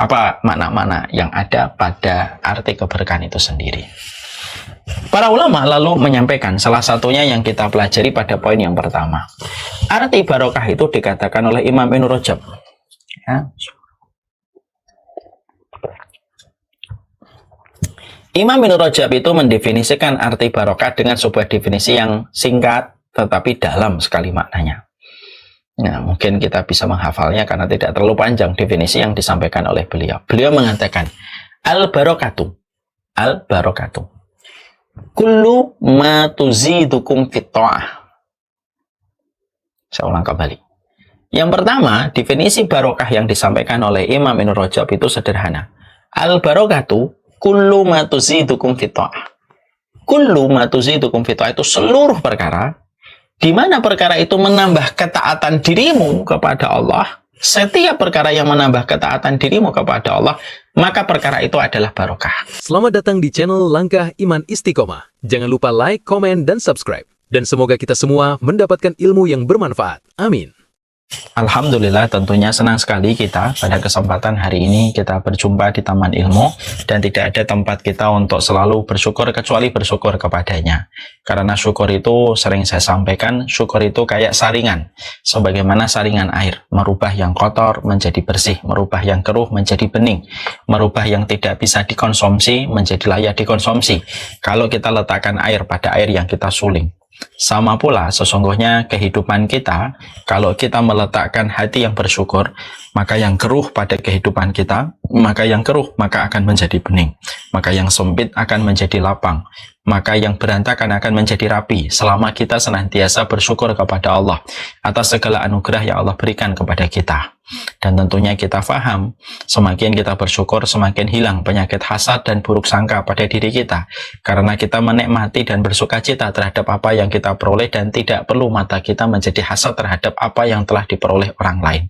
Apa makna-makna yang ada pada arti keberkahan itu sendiri. Para ulama lalu menyampaikan salah satunya yang kita pelajari pada poin yang pertama. Arti barokah itu dikatakan oleh Imam Ibnu Rajab. Ya. Imam Ibnu Rajab itu mendefinisikan arti barokah dengan sebuah definisi yang singkat tetapi dalam sekali maknanya. Nah, mungkin kita bisa menghafalnya karena tidak terlalu panjang definisi yang disampaikan oleh beliau. Beliau mengatakan, al-barokatu kullu ma tuzidukum fit ta'ah. Saya ulang kembali. Yang pertama, definisi barokah yang disampaikan oleh Imam Ibnu Rajab itu sederhana. Al-barokatu kullu ma tuzidukum fit ta'ah. Kullu ma tuzidukum fit ta'ah itu seluruh perkara di mana perkara itu menambah ketaatan dirimu kepada Allah. Setiap perkara yang menambah ketaatan dirimu kepada Allah, maka perkara itu adalah barokah. Selamat datang di channel Langkah Iman Istiqomah. Jangan lupa like, komen, dan subscribe. Dan semoga kita semua mendapatkan ilmu yang bermanfaat. Amin. Alhamdulillah, tentunya senang sekali kita pada kesempatan hari ini kita berjumpa di Taman Ilmu dan tidak ada tempat kita untuk selalu bersyukur kecuali bersyukur kepadanya. Karena syukur itu sering saya sampaikan, syukur itu kayak saringan. Sebagaimana saringan air, merubah yang kotor menjadi bersih, merubah yang keruh menjadi bening, merubah yang tidak bisa dikonsumsi menjadi layak dikonsumsi. Kalau kita letakkan air pada air yang kita suling. Sama pula sesungguhnya kehidupan kita, kalau kita meletakkan hati yang bersyukur, maka yang keruh pada kehidupan kita, maka yang keruh maka akan menjadi bening, maka yang sempit akan menjadi lapang, maka yang berantakan akan menjadi rapi selama kita senantiasa bersyukur kepada Allah atas segala anugerah yang Allah berikan kepada kita. Dan tentunya kita faham, semakin kita bersyukur, semakin hilang penyakit hasad dan buruk sangka pada diri kita. Karena kita menikmati dan bersuka cita terhadap apa yang kita peroleh dan tidak perlu mata kita menjadi hasad terhadap apa yang telah diperoleh orang lain.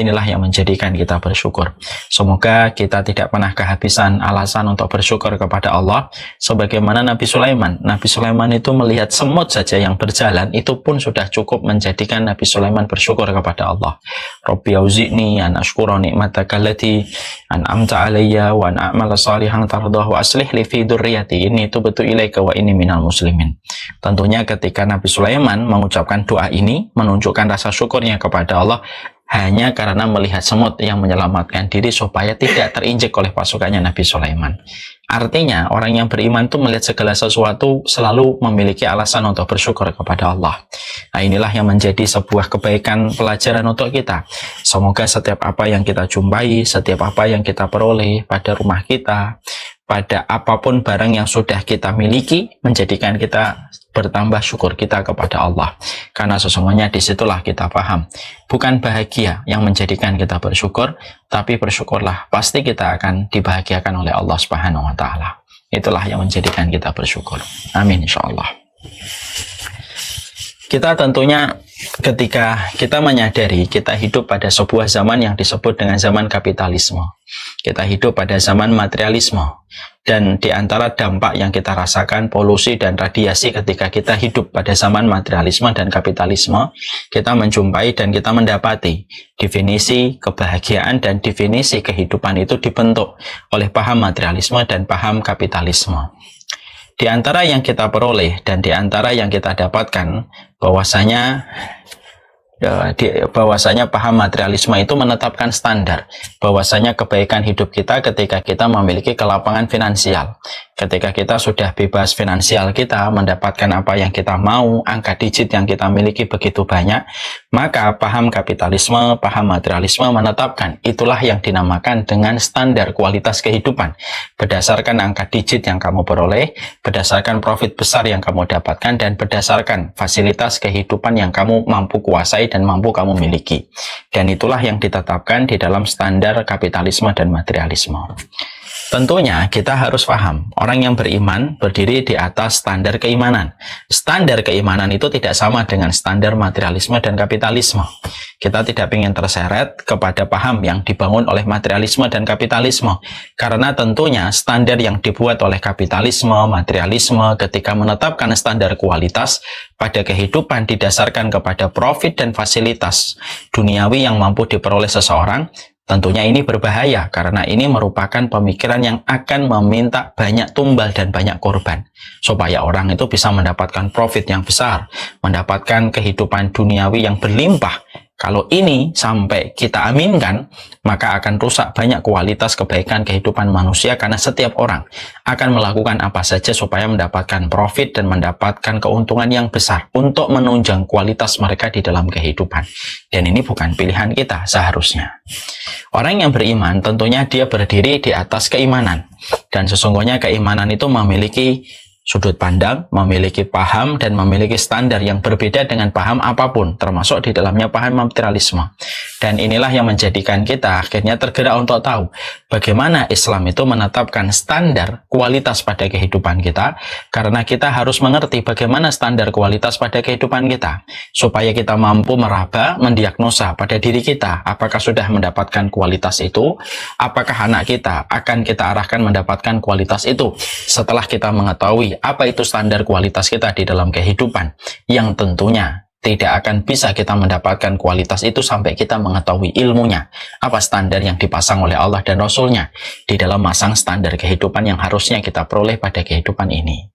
Inilah yang menjadikan kita bersyukur. Semoga kita tidak pernah kehabisan alasan untuk bersyukur kepada Allah. Sebagaimana Nabi Sulaiman. Nabi Sulaiman itu melihat semut saja yang berjalan, itu pun sudah cukup menjadikan Nabi Sulaiman bersyukur kepada Allah. Rabbi auzi'ni an ashkura ni'mataka allati an'amta alayya wa an a'mala salihan tardahu wa aslih li fi dzurriyyati inni tubtu ilaika wa inni minal muslimin. Tentunya ketika Nabi Sulaiman mengucapkan doa ini menunjukkan rasa syukurnya kepada Allah hanya karena melihat semut yang menyelamatkan diri supaya tidak terinjek oleh pasukannya Nabi Sulaiman. Artinya orang yang beriman itu melihat segala sesuatu selalu memiliki alasan untuk bersyukur kepada Allah. Nah, inilah yang menjadi sebuah kebaikan pelajaran untuk kita. Semoga setiap apa yang kita jumpai, setiap apa yang kita peroleh pada rumah kita, pada apapun barang yang sudah kita miliki, menjadikan kita bertambah syukur kita kepada Allah. Karena sesungguhnya disitulah kita paham, bukan bahagia yang menjadikan kita bersyukur, tapi bersyukurlah, pasti kita akan dibahagiakan oleh Allah Subhanahu wa Ta'ala. Itulah yang menjadikan kita bersyukur. Amin insyaallah. Kita tentunya ketika kita menyadari kita hidup pada sebuah zaman yang disebut dengan zaman kapitalisme. Kita hidup pada zaman materialisme. Dan di antara dampak yang kita rasakan, polusi dan radiasi ketika kita hidup pada zaman materialisme dan kapitalisme, kita menjumpai dan kita mendapati definisi kebahagiaan dan definisi kehidupan itu dibentuk oleh paham materialisme dan paham kapitalisme. Di antara yang kita peroleh dan di antara yang kita dapatkan, bahwasanya paham materialisme itu menetapkan standar bahwasanya kebaikan hidup kita ketika kita memiliki kelapangan finansial, ketika kita sudah bebas finansial, kita mendapatkan apa yang kita mau, angka digit yang kita miliki begitu banyak, maka paham kapitalisme, paham materialisme menetapkan itulah yang dinamakan dengan standar kualitas kehidupan berdasarkan angka digit yang kamu peroleh, berdasarkan profit besar yang kamu dapatkan, dan berdasarkan fasilitas kehidupan yang kamu mampu kuasai dan mampu kamu miliki. Dan itulah yang ditetapkan di dalam standar kapitalisme dan materialisme. Tentunya kita harus paham, orang yang beriman berdiri di atas standar keimanan. Standar keimanan itu tidak sama dengan standar materialisme dan kapitalisme. Kita tidak ingin terseret kepada paham yang dibangun oleh materialisme dan kapitalisme. Karena tentunya standar yang dibuat oleh kapitalisme, materialisme ketika menetapkan standar kualitas pada kehidupan didasarkan kepada profit dan fasilitas duniawi yang mampu diperoleh seseorang, Tentunya ini berbahaya karena ini merupakan pemikiran yang akan meminta banyak tumbal dan banyak korban supaya orang itu bisa mendapatkan profit yang besar, mendapatkan kehidupan duniawi yang berlimpah. Kalau ini sampai kita aminkan, maka akan rusak banyak kualitas kebaikan kehidupan manusia karena setiap orang akan melakukan apa saja supaya mendapatkan profit dan mendapatkan keuntungan yang besar untuk menunjang kualitas mereka di dalam kehidupan. Dan ini bukan pilihan kita seharusnya. Orang yang beriman tentunya dia berdiri di atas keimanan. Dan sesungguhnya keimanan itu memiliki sudut pandang, memiliki paham, dan memiliki standar yang berbeda dengan paham apapun, termasuk di dalamnya paham materialisme. Dan inilah yang menjadikan kita akhirnya tergerak untuk tahu bagaimana Islam itu menetapkan standar kualitas pada kehidupan kita, karena kita harus mengerti bagaimana standar kualitas pada kehidupan kita, supaya kita mampu meraba, mendiagnosa pada diri kita, apakah sudah mendapatkan kualitas itu, apakah anak kita akan kita arahkan mendapatkan kualitas itu, setelah kita mengetahui apa itu standar kualitas kita di dalam kehidupan, yang tentunya tidak akan bisa kita mendapatkan kualitas itu sampai kita mengetahui ilmunya, apa standar yang dipasang oleh Allah dan Rasul-Nya di dalam masang standar kehidupan yang harusnya kita peroleh pada kehidupan ini.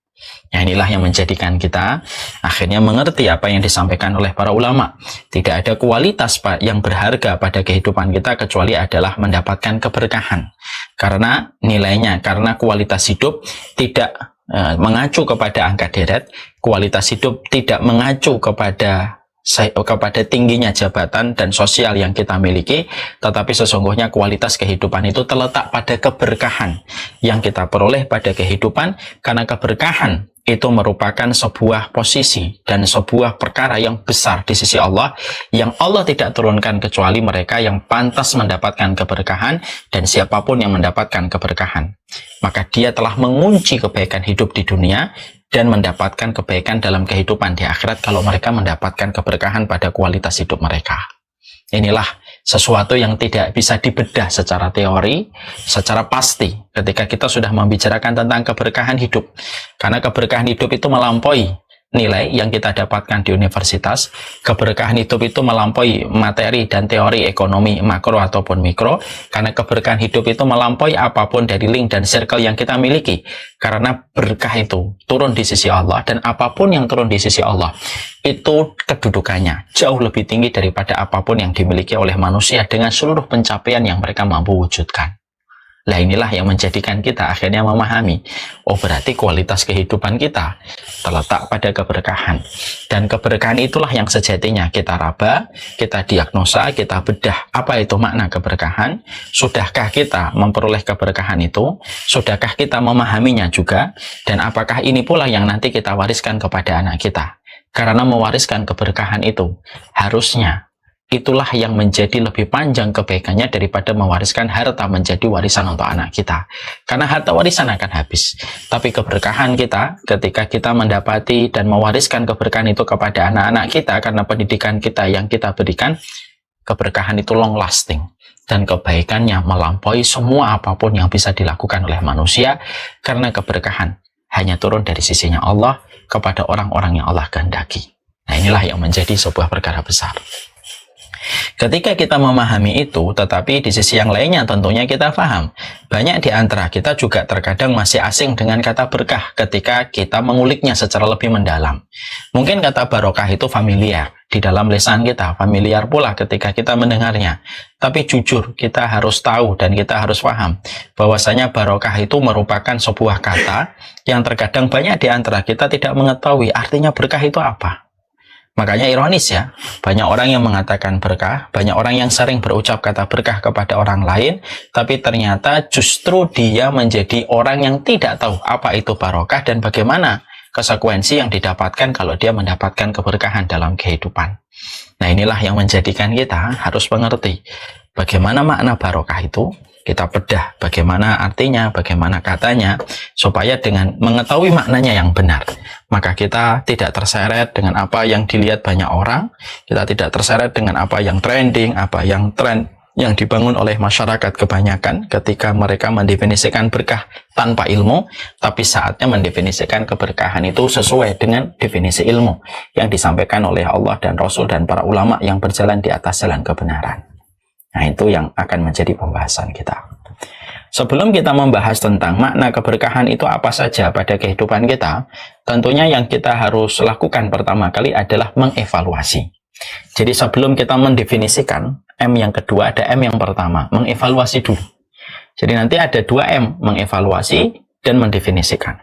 Ya, inilah yang menjadikan kita akhirnya mengerti apa yang disampaikan oleh para ulama. Tidak ada kualitas yang berharga pada kehidupan kita kecuali adalah mendapatkan keberkahan. Karena nilainya, karena kualitas hidup tidak mengacu kepada angka deret, kualitas hidup tidak mengacu kepada tingginya jabatan dan sosial yang kita miliki, tetapi sesungguhnya kualitas kehidupan itu terletak pada keberkahan yang kita peroleh pada kehidupan, karena keberkahan itu merupakan sebuah posisi dan sebuah perkara yang besar di sisi Allah, yang Allah tidak turunkan kecuali mereka yang pantas mendapatkan keberkahan, dan siapapun yang mendapatkan keberkahan, maka dia telah mengunci kebaikan hidup di dunia dan mendapatkan kebaikan dalam kehidupan di akhirat kalau mereka mendapatkan keberkahan pada kualitas hidup mereka. Inilah sesuatu yang tidak bisa dibedah secara teori, secara pasti ketika kita sudah membicarakan tentang keberkahan hidup. Karena keberkahan hidup itu melampaui nilai yang kita dapatkan di universitas. Keberkahan hidup itu melampaui materi dan teori ekonomi makro ataupun mikro, karena keberkahan hidup itu melampaui apapun dari link dan circle yang kita miliki, karena berkah itu turun di sisi Allah, dan apapun yang turun di sisi Allah itu kedudukannya jauh lebih tinggi daripada apapun yang dimiliki oleh manusia dengan seluruh pencapaian yang mereka mampu wujudkan. Nah, inilah yang menjadikan kita akhirnya memahami, oh berarti kualitas kehidupan kita terletak pada keberkahan. Dan keberkahan itulah yang sejatinya kita raba, kita diagnosa, kita bedah apa itu makna keberkahan. Sudahkah kita memperoleh keberkahan itu? Sudahkah kita memahaminya juga? Dan apakah ini pula yang nanti kita wariskan kepada anak kita? Karena mewariskan keberkahan itu harusnya itulah yang menjadi lebih panjang kebaikannya daripada mewariskan harta menjadi warisan untuk anak kita. Karena harta warisan akan habis. Tapi keberkahan kita ketika kita mendapati dan mewariskan keberkahan itu kepada anak-anak kita karena pendidikan kita yang kita berikan, keberkahan itu long lasting. Dan kebaikannya melampaui semua apapun yang bisa dilakukan oleh manusia, karena keberkahan hanya turun dari sisinya Allah kepada orang-orang yang Allah kehendaki. Nah, inilah yang menjadi sebuah perkara besar. Ketika kita memahami itu, tetapi di sisi yang lainnya tentunya kita paham, banyak di antara kita juga terkadang masih asing dengan kata berkah ketika kita menguliknya secara lebih mendalam. Mungkin kata barokah itu familiar di dalam lisan kita, familiar pula ketika kita mendengarnya. Tapi jujur, kita harus tahu dan kita harus paham bahwasanya barokah itu merupakan sebuah kata yang terkadang banyak di antara kita tidak mengetahui artinya berkah itu apa. Makanya ironis ya, banyak orang yang mengatakan berkah, banyak orang yang sering berucap kata berkah kepada orang lain, tapi ternyata justru dia menjadi orang yang tidak tahu apa itu barokah dan bagaimana konsekuensi yang didapatkan kalau dia mendapatkan keberkahan dalam kehidupan. Nah, inilah yang menjadikan kita harus mengerti bagaimana makna barokah itu. Kita bedah bagaimana artinya, bagaimana katanya, supaya dengan mengetahui maknanya yang benar, maka kita tidak terseret dengan apa yang dilihat banyak orang, kita tidak terseret dengan apa yang trending, apa yang tren yang dibangun oleh masyarakat kebanyakan ketika mereka mendefinisikan berkah tanpa ilmu, tapi saatnya mendefinisikan keberkahan itu sesuai dengan definisi ilmu yang disampaikan oleh Allah dan Rasul dan para ulama yang berjalan di atas jalan kebenaran. Nah, itu yang akan menjadi pembahasan kita. Sebelum kita membahas tentang makna keberkahan itu apa saja pada kehidupan kita, tentunya yang kita harus lakukan pertama kali adalah mengevaluasi. Jadi sebelum kita mendefinisikan M yang kedua, ada M yang pertama, mengevaluasi dulu. Jadi nanti ada 2 M, mengevaluasi dan mendefinisikan.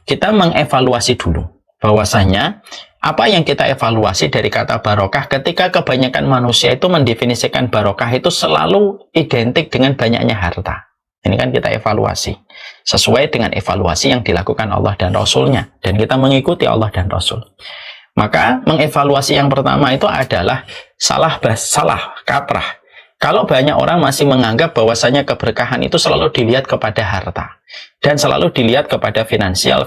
Kita mengevaluasi dulu bahwasanya apa yang kita evaluasi dari kata barokah, ketika kebanyakan manusia itu mendefinisikan barokah itu selalu identik dengan banyaknya harta. Ini kan kita evaluasi sesuai dengan evaluasi yang dilakukan Allah dan Rasul-Nya, dan kita mengikuti Allah dan Rasul. Maka mengevaluasi yang pertama itu adalah salah kaprah. Kalau banyak orang masih menganggap bahwasanya keberkahan itu selalu dilihat kepada harta dan selalu dilihat kepada finansial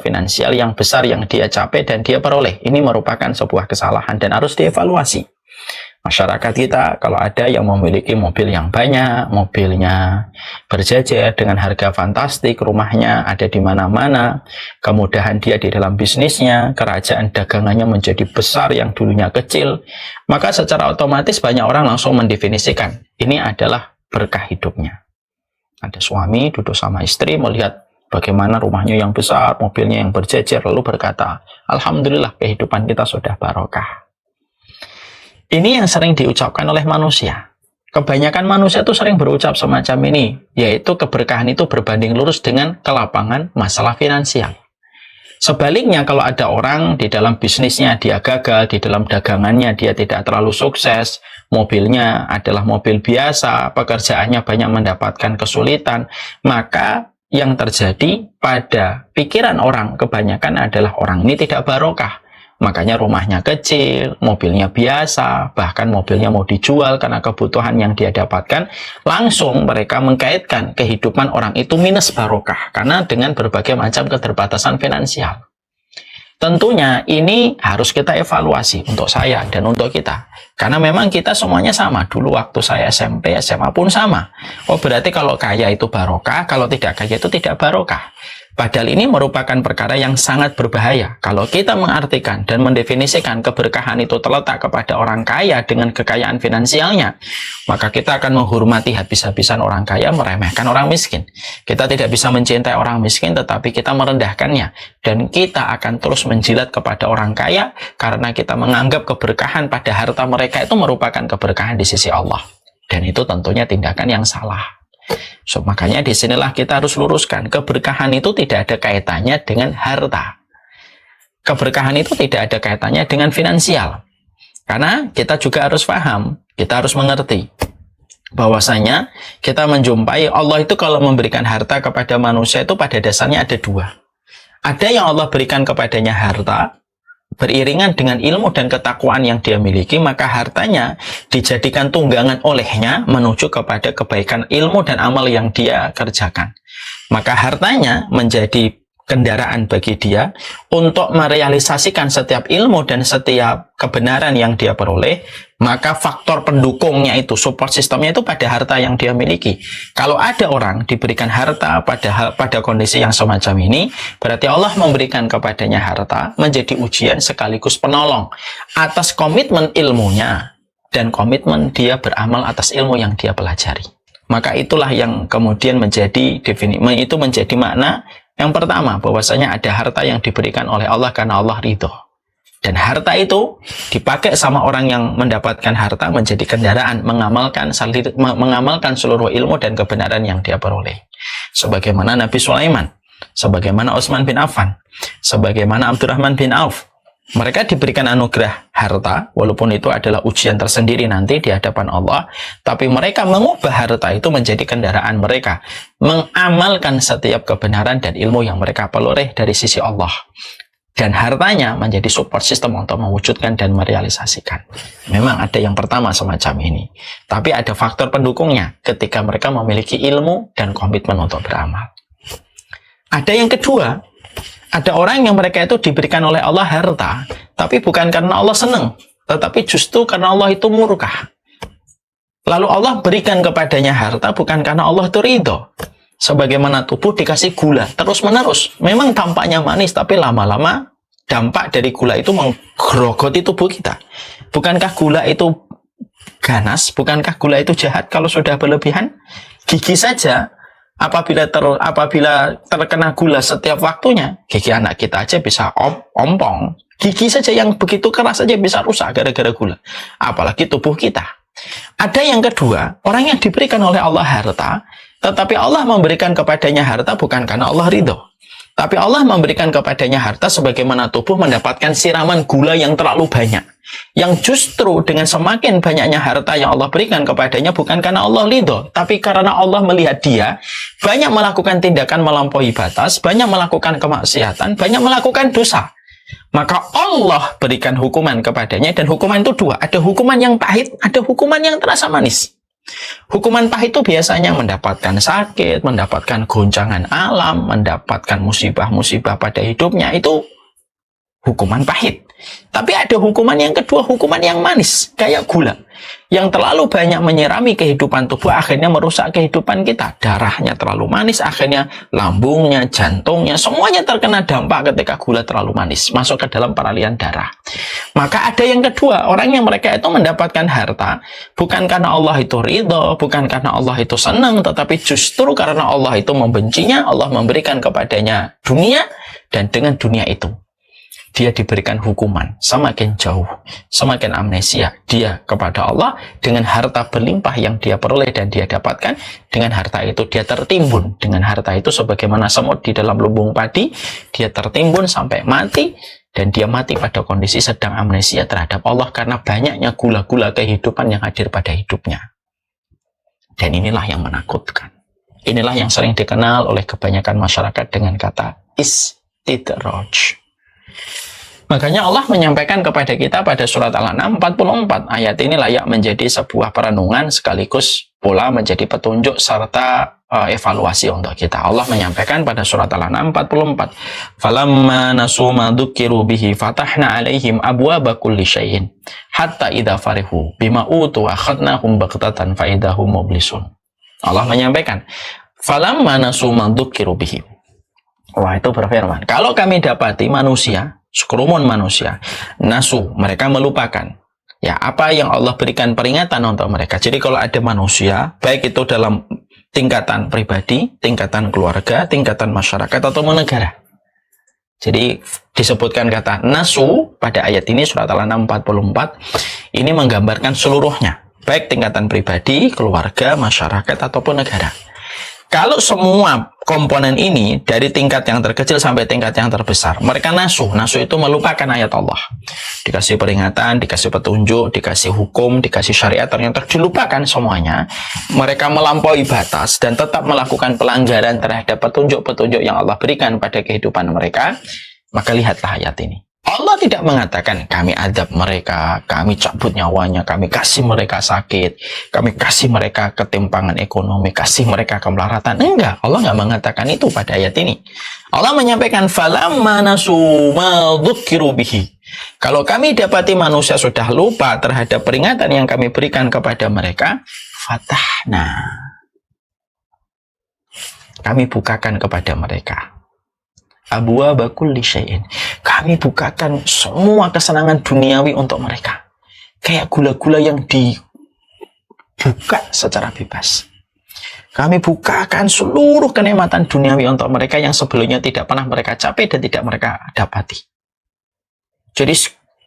yang besar yang dia capai dan dia peroleh, ini merupakan sebuah kesalahan dan harus dievaluasi. Masyarakat kita kalau ada yang memiliki mobil yang banyak, mobilnya berjejer dengan harga fantastik, rumahnya ada di mana-mana, kemudahan dia di dalam bisnisnya, kerajaan dagangannya menjadi besar yang dulunya kecil, maka secara otomatis banyak orang langsung mendefinisikan ini adalah berkah hidupnya. Ada suami duduk sama istri melihat bagaimana rumahnya yang besar, mobilnya yang berjejer, lalu berkata, alhamdulillah kehidupan kita sudah barokah. Ini yang sering diucapkan oleh manusia. Kebanyakan manusia itu sering berucap semacam ini, yaitu keberkahan itu berbanding lurus dengan kelapangan masalah finansial. Sebaliknya, kalau ada orang di dalam bisnisnya dia gagal, di dalam dagangannya dia tidak terlalu sukses, mobilnya adalah mobil biasa, pekerjaannya banyak mendapatkan kesulitan, maka yang terjadi pada pikiran orang kebanyakan adalah orang ini tidak barokah. Makanya rumahnya kecil, mobilnya biasa, bahkan mobilnya mau dijual karena kebutuhan yang dia dapatkan. Langsung mereka mengkaitkan kehidupan orang itu minus barokah karena dengan berbagai macam keterbatasan finansial. Tentunya ini harus kita evaluasi untuk saya dan untuk kita. Karena memang kita semuanya sama. Dulu waktu saya SMP, SMA pun sama. Oh, berarti kalau kaya itu barokah, kalau tidak kaya itu tidak barokah. Padahal ini merupakan perkara yang sangat berbahaya. Kalau kita mengartikan dan mendefinisikan keberkahan itu terletak kepada orang kaya dengan kekayaan finansialnya, maka kita akan menghormati habis-habisan orang kaya, meremehkan orang miskin. Kita tidak bisa mencintai orang miskin, tetapi kita merendahkannya. Dan kita akan terus menjilat kepada orang kaya, karena kita menganggap keberkahan pada harta mereka itu merupakan keberkahan di sisi Allah. Dan itu tentunya tindakan yang salah. So, makanya disinilah kita harus luruskan, keberkahan itu tidak ada kaitannya dengan harta. Keberkahan itu tidak ada kaitannya dengan finansial. Karena kita juga harus paham, kita harus mengerti bahwasanya kita menjumpai Allah itu kalau memberikan harta kepada manusia itu pada dasarnya ada 2. Ada yang Allah berikan kepadanya harta, beriringan dengan ilmu dan ketakwaan yang dia miliki, maka hartanya dijadikan tunggangan olehnya menuju kepada kebaikan ilmu dan amal yang dia kerjakan. Maka hartanya menjadi kendaraan bagi dia untuk merealisasikan setiap ilmu dan setiap kebenaran yang dia peroleh. Maka faktor pendukungnya itu, support sistemnya itu pada harta yang dia miliki. Kalau ada orang diberikan harta pada kondisi yang semacam ini, berarti Allah memberikan kepadanya harta menjadi ujian sekaligus penolong atas komitmen ilmunya dan komitmen dia beramal atas ilmu yang dia pelajari. Maka itulah yang kemudian menjadi itu menjadi makna yang pertama, bahwasanya ada harta yang diberikan oleh Allah karena Allah ridho. Dan harta itu dipakai sama orang yang mendapatkan harta menjadi kendaraan, mengamalkan seluruh ilmu dan kebenaran yang dia peroleh. Sebagaimana Nabi Sulaiman, sebagaimana Utsman bin Affan, sebagaimana Abdurrahman bin Auf. Mereka diberikan anugerah harta, walaupun itu adalah ujian tersendiri nanti di hadapan Allah, tapi mereka mengubah harta itu menjadi kendaraan mereka, mengamalkan setiap kebenaran dan ilmu yang mereka peroleh dari sisi Allah. Dan hartanya menjadi support system untuk mewujudkan dan merealisasikan. Memang ada yang pertama semacam ini, tapi ada faktor pendukungnya ketika mereka memiliki ilmu dan komitmen untuk beramal. Ada yang kedua, ada orang yang mereka itu diberikan oleh Allah harta, tapi bukan karena Allah senang, tetapi justru karena Allah itu murka. Lalu Allah berikan kepadanya harta bukan karena Allah itu ridho. Sebagaimana tubuh dikasih gula terus-menerus. Memang tampaknya manis, tapi lama-lama dampak dari gula itu menggerogoti tubuh kita. Bukankah gula itu ganas? Bukankah gula itu jahat kalau sudah berlebihan? Gigi saja apabila terkena gula setiap waktunya, gigi anak kita aja bisa ompong. Gigi saja yang begitu keras saja bisa rusak gara-gara gula. Apalagi tubuh kita. Ada yang kedua, orang yang diberikan oleh Allah harta, tetapi Allah memberikan kepadanya harta bukan karena Allah ridho. Tapi Allah memberikan kepadanya harta sebagaimana tubuh mendapatkan siraman gula yang terlalu banyak. Yang justru dengan semakin banyaknya harta yang Allah berikan kepadanya bukan karena Allah ridho, tapi karena Allah melihat dia banyak melakukan tindakan melampaui batas, banyak melakukan kemaksiatan, banyak melakukan dosa. Maka Allah berikan hukuman kepadanya, dan hukuman itu dua. Ada hukuman yang pahit, ada hukuman yang terasa manis. Hukuman pahit itu biasanya mendapatkan sakit, mendapatkan goncangan alam, mendapatkan musibah-musibah pada hidupnya. Itu hukuman pahit. Tapi ada hukuman yang kedua, hukuman yang manis, kayak gula. Yang terlalu banyak menyirami kehidupan tubuh, akhirnya merusak kehidupan kita. Darahnya terlalu manis, akhirnya lambungnya, jantungnya, semuanya terkena dampak ketika gula terlalu manis, masuk ke dalam peralihan darah. Maka ada yang kedua, orang yang mereka itu mendapatkan harta, bukan karena Allah itu ridho, bukan karena Allah itu senang, tetapi justru karena Allah itu membencinya. Allah memberikan kepadanya dunia, dan dengan dunia itu dia diberikan hukuman, semakin jauh, semakin amnesia dia kepada Allah. Dengan harta berlimpah yang dia peroleh dan dia dapatkan, dengan harta itu dia tertimbun. Dengan harta itu sebagaimana semut di dalam lumbung padi, dia tertimbun sampai mati, dan dia mati pada kondisi sedang amnesia terhadap Allah karena banyaknya gula-gula kehidupan yang hadir pada hidupnya. Dan inilah yang menakutkan. Inilah yang sering dikenal oleh kebanyakan masyarakat dengan kata istidraj. Makanya Allah menyampaikan kepada kita pada surat Al-An'am 44. Ayat ini layak menjadi sebuah perenungan sekaligus pula menjadi petunjuk serta evaluasi untuk kita. Allah menyampaikan pada surat Al-An'am 44. Falamma nasu ma dzukiru bihi fatahna 'alaihim abwaaba kulli syai'in hatta idza farihu bima utu akhadnahum baghtatan fa idahum mublisun. Allah menyampaikan, falamma nasu ma dzukiru bihi. Wah, itu berfirman, kalau kami dapati manusia, sekerumun manusia, nasu, mereka melupakan ya apa yang Allah berikan peringatan untuk mereka. Jadi kalau ada manusia, baik itu dalam tingkatan pribadi, tingkatan keluarga, tingkatan masyarakat atau negara. Jadi disebutkan kata nasu pada ayat ini surat Al-An'am 44, ini menggambarkan seluruhnya, baik tingkatan pribadi, keluarga, masyarakat ataupun negara. Kalau semua komponen ini dari tingkat yang terkecil sampai tingkat yang terbesar, mereka nasu itu melupakan ayat Allah. Dikasih peringatan, dikasih petunjuk, dikasih hukum, dikasih syariat, ternyata dilupakan semuanya. Mereka melampaui batas dan tetap melakukan pelanggaran terhadap petunjuk-petunjuk yang Allah berikan pada kehidupan mereka. Maka lihatlah ayat ini. Allah tidak mengatakan kami adab mereka, kami cabut nyawanya, kami kasih mereka sakit, kami kasih mereka ketimpangan ekonomi, kasih mereka kemelaratan. Enggak, Allah nggak mengatakan itu pada ayat ini. Allah menyampaikan falamma nasu ma dzukiru bihi. Kalau kami dapati manusia sudah lupa terhadap peringatan yang kami berikan kepada mereka, fatahna, kami bukakan kepada mereka abwaaba kulli syai'in. Kami bukakan semua kesenangan duniawi untuk mereka. Kayak gula-gula yang dibuka secara bebas. Kami bukakan seluruh kenikmatan duniawi untuk mereka yang sebelumnya tidak pernah mereka capai dan tidak mereka dapati. Jadi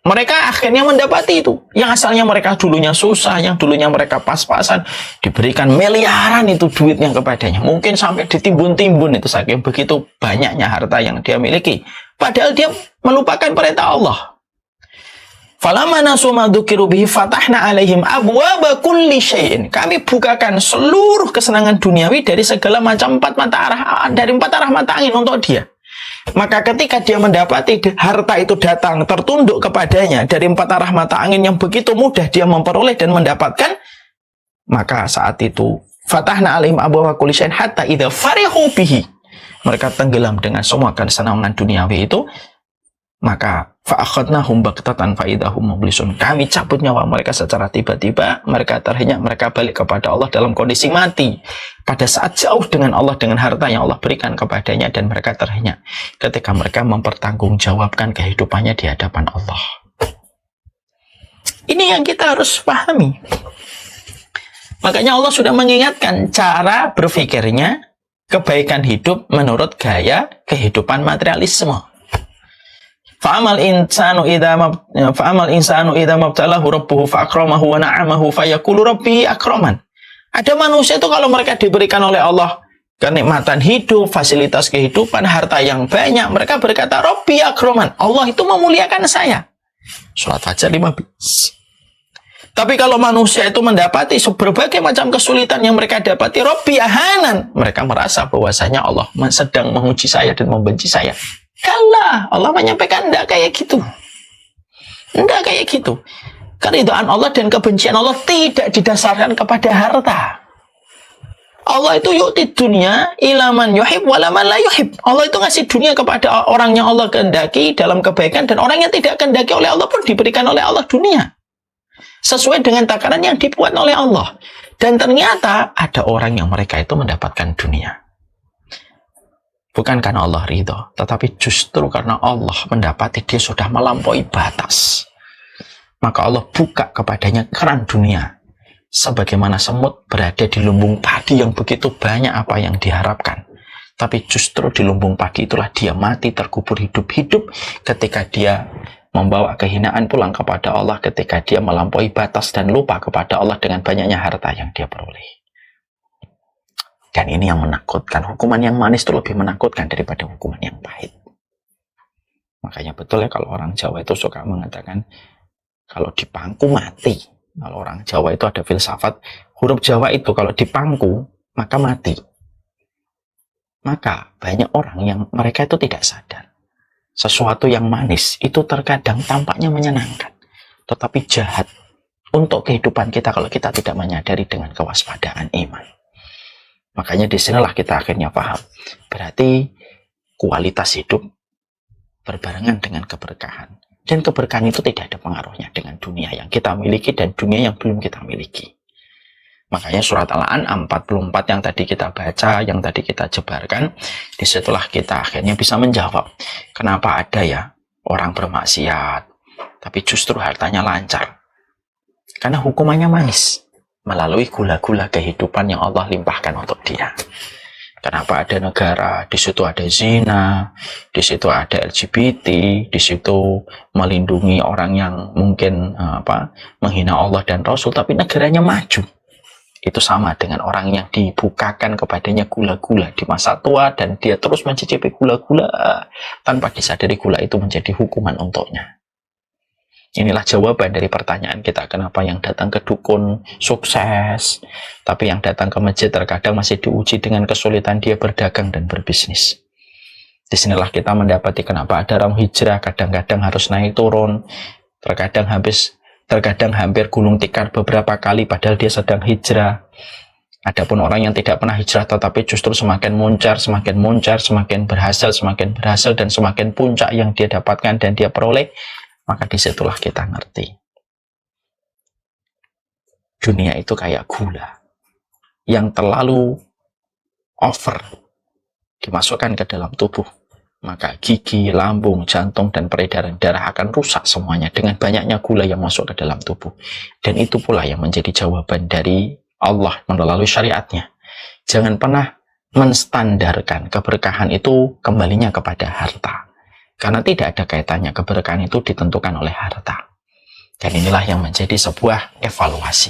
mereka akhirnya mendapati itu. Yang asalnya mereka dulunya susah, yang dulunya mereka pas-pasan, diberikan miliaran itu duitnya kepadanya. Mungkin sampai ditimbun-timbun itu, saking begitu banyaknya harta yang dia miliki. Padahal dia melupakan perintah Allah. Falamma nasu ma dzukiru bihi fatahna 'alaihim abwaaba kulli syai'in. Kami bukakan seluruh kesenangan duniawi dari segala macam empat arah mata angin untuk dia. Maka ketika dia mendapati harta itu datang tertunduk kepadanya dari empat arah mata angin yang begitu mudah dia memperoleh dan mendapatkan, maka saat itu fatahna 'alaihim abwaaba kulli syai'in hatta idza farihu bihi. Mereka tenggelam dengan semua kesenangan duniawi itu. Maka fa'akhadnahum baghtatan fa idahum mublisun. Kami cabut nyawa mereka secara tiba-tiba, mereka terhenyak, mereka balik kepada Allah dalam kondisi mati. Pada saat jauh dengan Allah, dengan harta yang Allah berikan kepadanya, dan mereka terhenyak ketika mereka mempertanggungjawabkan kehidupannya di hadapan Allah. Ini yang kita harus pahami. Makanya Allah sudah mengingatkan cara berpikirnya kebaikan hidup menurut gaya kehidupan materialisme. Fa'amal insanu idza mabtalahu rabbuhu fa'akramahu wa na'amahu fayaqulu rabbi akraman. Ada manusia itu kalau mereka diberikan oleh Allah kenikmatan hidup, fasilitas kehidupan, harta yang banyak, mereka berkata rabbi akraman. Allah itu memuliakan saya. Surat Fajar 15. Tapi kalau manusia itu mendapati berbagai macam kesulitan yang mereka dapati, Rabbi ahanan, mereka merasa bahwasanya Allah sedang menguji saya dan membenci saya. Kala, Allah menyampaikan enggak kayak gitu. Enggak kayak gitu. Keridhaan Allah dan kebencian Allah tidak didasarkan kepada harta. Allah itu yu'ti dunia ilaman yuhib walaman la yuhib. Allah itu ngasih dunia kepada orang yang Allah kehendaki dalam kebaikan, dan orang yang tidak kehendaki oleh Allah pun diberikan oleh Allah dunia. Sesuai dengan takaran yang dibuat oleh Allah. Dan ternyata ada orang yang mereka itu mendapatkan dunia. Bukan karena Allah ridho, tetapi justru karena Allah mendapati dia sudah melampaui batas. Maka Allah buka kepadanya keran dunia. Sebagaimana semut berada di lumbung padi yang begitu banyak apa yang diharapkan. Tapi justru di lumbung padi itulah dia mati terkubur hidup-hidup ketika dia membawa kehinaan pulang kepada Allah, ketika dia melampaui batas dan lupa kepada Allah dengan banyaknya harta yang dia peroleh. Dan ini yang menakutkan. Hukuman yang manis itu lebih menakutkan daripada hukuman yang pahit. Makanya betul ya kalau orang Jawa itu suka mengatakan kalau dipangku mati. Kalau orang Jawa itu ada filsafat, huruf Jawa itu kalau dipangku maka mati. Maka banyak orang yang mereka itu tidak sadar. Sesuatu yang manis itu terkadang tampaknya menyenangkan, tetapi jahat untuk kehidupan kita kalau kita tidak menyadari dengan kewaspadaan iman. Makanya disinilah kita akhirnya paham. Berarti kualitas hidup berbarengan dengan keberkahan. Dan keberkahan itu tidak ada pengaruhnya dengan dunia yang kita miliki dan dunia yang belum kita miliki. Makanya surat Al-An'am 44 yang tadi kita baca, yang tadi kita jebarkan, disitulah kita akhirnya bisa menjawab. Kenapa ada ya orang bermaksiat, tapi justru hartanya lancar? Karena hukumannya manis, melalui gula-gula kehidupan yang Allah limpahkan untuk dia. Kenapa ada negara, di situ ada zina, di situ ada LGBT, di situ melindungi orang yang mungkin menghina Allah dan Rasul, tapi negaranya maju. Itu sama dengan orang yang dibukakan kepadanya gula-gula di masa tua, dan dia terus mencicipi gula-gula tanpa disadari gula itu menjadi hukuman untuknya. Inilah jawaban dari pertanyaan kita, kenapa yang datang ke dukun sukses, tapi yang datang ke masjid terkadang masih diuji dengan kesulitan dia berdagang dan berbisnis. Disinilah kita mendapati kenapa ada orang hijrah, kadang-kadang harus naik turun, terkadang hampir gulung tikar beberapa kali padahal dia sedang hijrah. Adapun orang yang tidak pernah hijrah tetapi justru semakin muncar, semakin berhasil, dan semakin puncak yang dia dapatkan dan dia peroleh, maka disitulah kita ngerti. Dunia itu kayak gula yang terlalu over dimasukkan ke dalam tubuh. Maka gigi, lambung, jantung, dan peredaran darah akan rusak semuanya dengan banyaknya gula yang masuk ke dalam tubuh. Dan itu pula yang menjadi jawaban dari Allah melalui syariatnya. Jangan pernah menstandarkan keberkahan itu kembalinya kepada harta. Karena tidak ada kaitannya, keberkahan itu ditentukan oleh harta. Dan inilah yang menjadi sebuah evaluasi.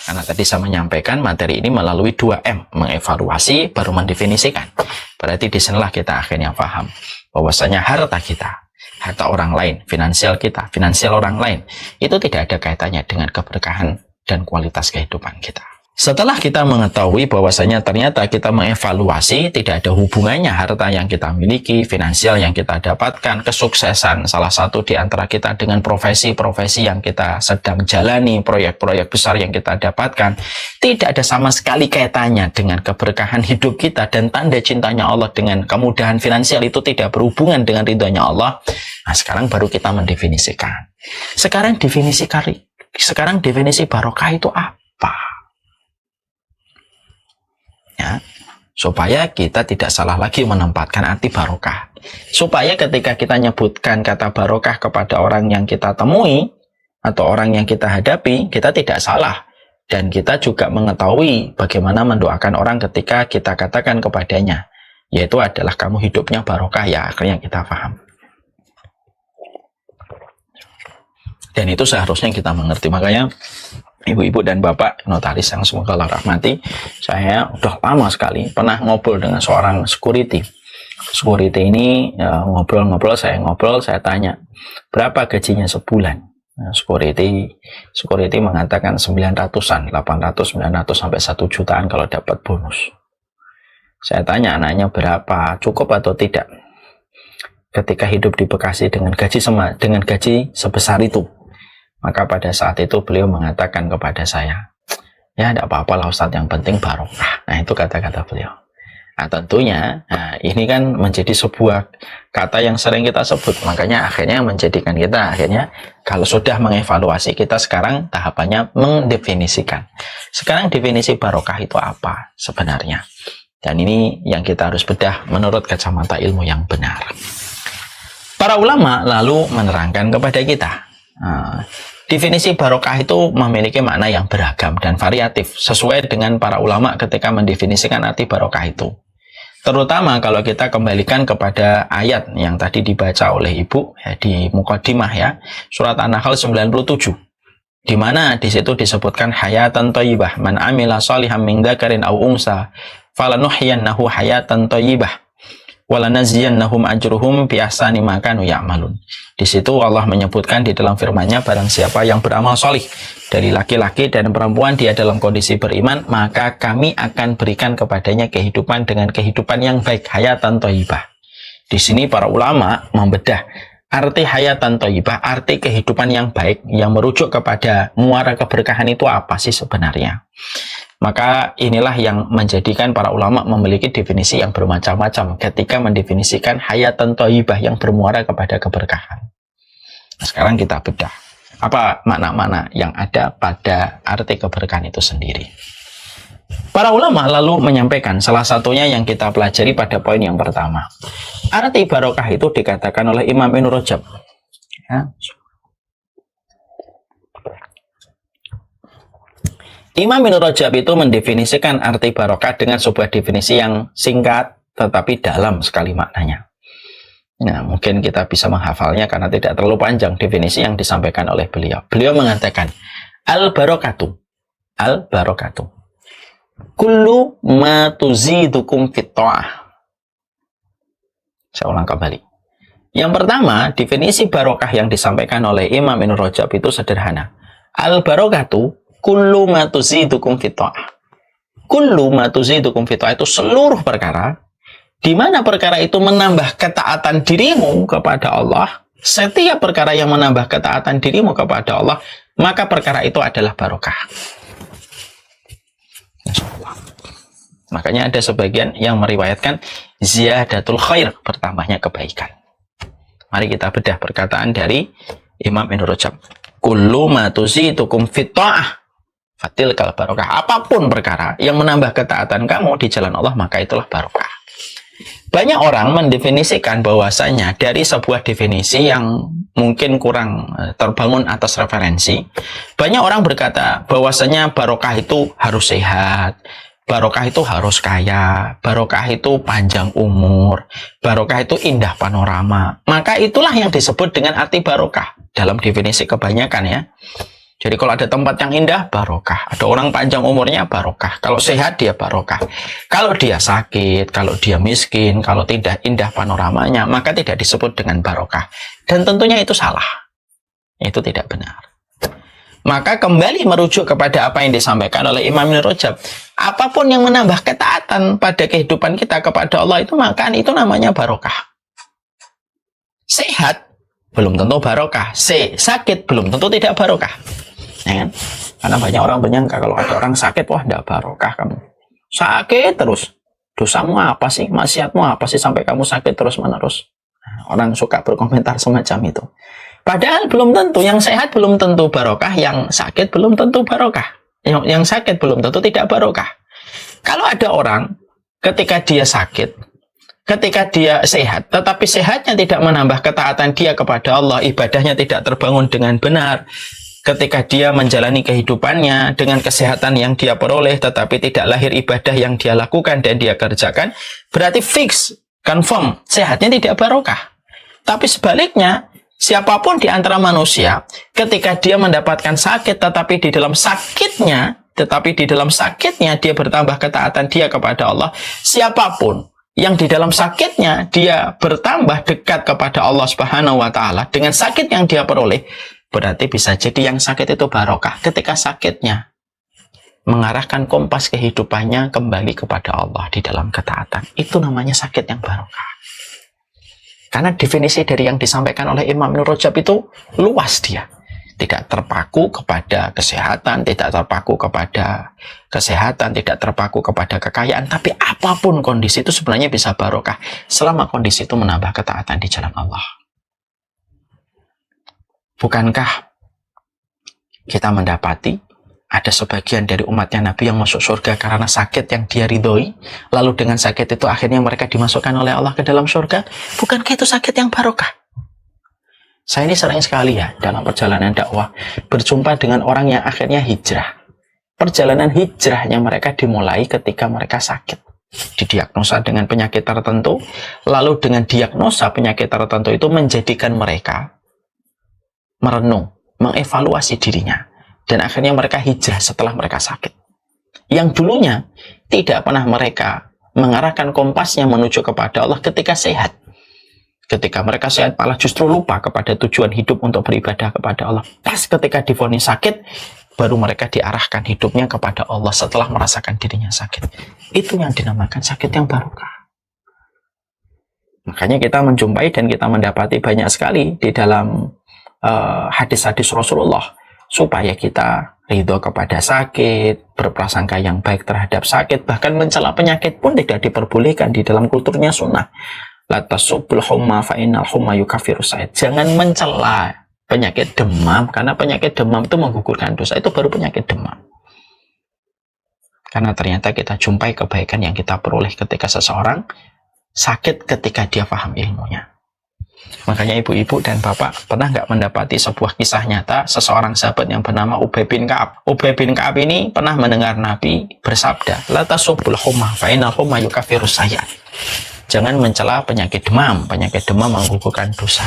Karena tadi saya menyampaikan materi ini melalui 2M, mengevaluasi baru mendefinisikan. Berarti disinilah kita akhirnya paham bahwasanya harta kita, harta orang lain, finansial kita, finansial orang lain, itu tidak ada kaitannya dengan keberkahan dan kualitas kehidupan kita. Setelah kita mengetahui bahwasanya ternyata kita mengevaluasi tidak ada hubungannya harta yang kita miliki, finansial yang kita dapatkan, kesuksesan salah satu di antara kita dengan profesi-profesi yang kita sedang jalani, proyek-proyek besar yang kita dapatkan, tidak ada sama sekali kaitannya dengan keberkahan hidup kita, dan tanda cintanya Allah dengan kemudahan finansial itu tidak berhubungan dengan ridhonya Allah. Nah, sekarang baru kita mendefinisikan. Sekarang definisi barokah itu apa? Ya, supaya kita tidak salah lagi menempatkan arti barokah. Supaya ketika kita nyebutkan kata barokah kepada orang yang kita temui, atau orang yang kita hadapi, kita tidak salah. Dan kita juga mengetahui bagaimana mendoakan orang ketika kita katakan kepadanya, yaitu adalah kamu hidupnya barokah, ya akhirnya kita paham. Dan itu seharusnya kita mengerti. Makanya ibu-ibu dan bapak notaris yang semoga Allah rahmati, saya udah lama sekali pernah ngobrol dengan seorang security. Security ini ngobrol-ngobrol, saya tanya, berapa gajinya sebulan? Nah, security mengatakan 900-an, 800, 900 sampai 1 jutaan kalau dapat bonus. Saya tanya anaknya berapa, cukup atau tidak? Ketika hidup di Bekasi dengan gaji sebesar itu. Maka pada saat itu beliau mengatakan kepada saya, ya tidak apa-apa lah Ustadz, yang penting barokah. Nah itu kata-kata beliau. Nah tentunya, ini kan menjadi sebuah kata yang sering kita sebut. Makanya akhirnya menjadikan kita kalau sudah mengevaluasi, kita sekarang tahapannya mendefinisikan. Sekarang definisi barokah itu apa sebenarnya? Dan ini yang kita harus bedah menurut kacamata ilmu yang benar. Para ulama lalu menerangkan kepada kita, definisi barokah itu memiliki makna yang beragam dan variatif sesuai dengan para ulama ketika mendefinisikan arti barokah itu. Terutama kalau kita kembalikan kepada ayat yang tadi dibaca oleh Ibu di Muqaddimah ya, surat An-Nahl 97. Di mana di situ disebutkan hayatan thayyibah, man amila shalihan min dzakarin aw unsa falanuhyiyannahu hayatan thayyibah walanaziyannahum ajruhum bi ahsani ma kanu ya'malun. Di situ Allah menyebutkan di dalam firman-Nya, barang siapa yang beramal solih dari laki-laki dan perempuan dia dalam kondisi beriman, maka kami akan berikan kepadanya kehidupan dengan kehidupan yang baik, hayatan thayyibah. Di sini para ulama membedah arti hayatan thayyibah, arti kehidupan yang baik yang merujuk kepada muara keberkahan itu apa sih sebenarnya? Maka inilah yang menjadikan para ulama memiliki definisi yang bermacam-macam ketika mendefinisikan hayatan thayyibah yang bermuara kepada keberkahan. Nah, sekarang kita bedah apa makna-makna yang ada pada arti keberkahan itu sendiri. Para ulama lalu menyampaikan salah satunya yang kita pelajari pada poin yang pertama. Arti barokah itu dikatakan oleh Imam Ibnu Rajab. Ya. Imam Ibnu Rajab itu mendefinisikan arti barokah dengan sebuah definisi yang singkat tetapi dalam sekali maknanya. Nah, mungkin kita bisa menghafalnya karena tidak terlalu panjang definisi yang disampaikan oleh beliau. Beliau mengatakan, al-barokatu kullu ma tuzidukum fit ta'ah. Saya ulang kembali. Yang pertama, definisi barokah yang disampaikan oleh Imam Ibnu Rajab itu sederhana. Al-barokatu kullu ma tuzidukum fit ta'ah. Kullu ma tuzidukum fit ta'ah itu seluruh perkara di mana perkara itu menambah ketaatan dirimu kepada Allah. Setiap perkara yang menambah ketaatan dirimu kepada Allah, maka perkara itu adalah barokah. Makanya ada sebagian yang meriwayatkan ziyadatul khair, bertambahnya kebaikan. Mari kita bedah perkataan dari Imam Ibnu Rajab. Kullu ma tuzidukum fit ta'ah fatilkal barokah. Apapun perkara yang menambah ketaatan kamu di jalan Allah, maka itulah barokah. Banyak orang mendefinisikan bahwasanya dari sebuah definisi yang mungkin kurang terbangun atas referensi. Banyak orang berkata bahwasanya barokah itu harus sehat, barokah itu harus kaya, barokah itu panjang umur, barokah itu indah panorama. Maka itulah yang disebut dengan arti barokah dalam definisi kebanyakan ya. Jadi kalau ada tempat yang indah, barokah. Ada orang panjang umurnya, barokah. Kalau sehat, dia barokah. Kalau dia sakit, kalau dia miskin, kalau tidak indah panoramanya, maka tidak disebut dengan barokah. Dan tentunya itu salah. Itu tidak benar. Maka kembali merujuk kepada apa yang disampaikan oleh Imam Ibnu Rajab. Apapun yang menambah ketaatan pada kehidupan kita kepada Allah itu, maka itu namanya barokah. Sehat, belum tentu barokah. Sakit, belum tentu tidak barokah. Ya kan? Karena banyak orang menyangka kalau ada orang sakit, wah tidak barokah kamu. Sakit terus. Dosamu apa sih? Maksiatmu apa sih sampai kamu sakit terus menerus? Nah, orang suka berkomentar semacam itu. Padahal belum tentu. Yang sehat belum tentu barokah. Yang sakit belum tentu barokah. Yang sakit belum tentu tidak barokah. Kalau ada orang ketika dia sakit, ketika dia sehat, tetapi sehatnya tidak menambah ketaatan dia kepada Allah, ibadahnya tidak terbangun dengan benar, ketika dia menjalani kehidupannya dengan kesehatan yang dia peroleh, tetapi tidak lahir ibadah yang dia lakukan dan dia kerjakan, berarti fix, confirm, sehatnya tidak barokah. Tapi sebaliknya, siapapun di antara manusia, ketika dia mendapatkan sakit, tetapi di dalam sakitnya dia bertambah ketaatan dia kepada Allah. Siapapun yang di dalam sakitnya dia bertambah dekat kepada Allah Subhanahu wa Ta'ala dengan sakit yang dia peroleh, berarti bisa jadi yang sakit itu barokah ketika sakitnya mengarahkan kompas kehidupannya kembali kepada Allah di dalam ketaatan. Itu namanya sakit yang barokah. Karena definisi dari yang disampaikan oleh Imam Ibnu Rajab itu luas dia. Tidak terpaku kepada kesehatan, tidak terpaku kepada kekayaan, tapi apapun kondisi itu sebenarnya bisa barokah selama kondisi itu menambah ketaatan di jalan Allah. Bukankah kita mendapati ada sebagian dari umatnya Nabi yang masuk surga karena sakit yang dia ridhoi, lalu dengan sakit itu akhirnya mereka dimasukkan oleh Allah ke dalam surga? Bukankah itu sakit yang barokah? Saya ini sering sekali ya dalam perjalanan dakwah berjumpa dengan orang yang akhirnya hijrah. Perjalanan hijrahnya mereka dimulai ketika mereka sakit, didiagnosa dengan penyakit tertentu, lalu dengan diagnosa penyakit tertentu itu menjadikan mereka merenung, mengevaluasi dirinya, dan akhirnya mereka hijrah setelah mereka sakit. Yang dulunya tidak pernah mereka mengarahkan kompasnya menuju kepada Allah ketika sehat. Ketika mereka sehat malah justru lupa kepada tujuan hidup untuk beribadah kepada Allah. Pas ketika divonis sakit, baru mereka diarahkan hidupnya kepada Allah setelah merasakan dirinya sakit. Itu yang dinamakan sakit yang barokah. Makanya kita menjumpai dan kita mendapati banyak sekali di dalam hadis-hadis Rasulullah supaya kita ridho kepada sakit, berprasangka yang baik terhadap sakit, bahkan mencela penyakit pun tidak diperbolehkan di dalam kulturnya sunnah. La tasubul humma fa innal humma yukaffiru sa'id. Jangan mencela penyakit demam, karena penyakit demam itu menggugurkan dosa. Itu baru penyakit demam. Karena ternyata kita jumpai kebaikan yang kita peroleh ketika seseorang sakit ketika dia paham ilmunya. Makanya ibu-ibu dan bapak pernah nggak mendapati sebuah kisah nyata seseorang sahabat yang bernama Ubay bin Ka'ab. Ubay bin Ka'ab ini pernah mendengar Nabi bersabda, La tasubul humma fa innal humma yukaffiru sa'id. Jangan mencela penyakit demam. Penyakit demam menggugurkan dosa.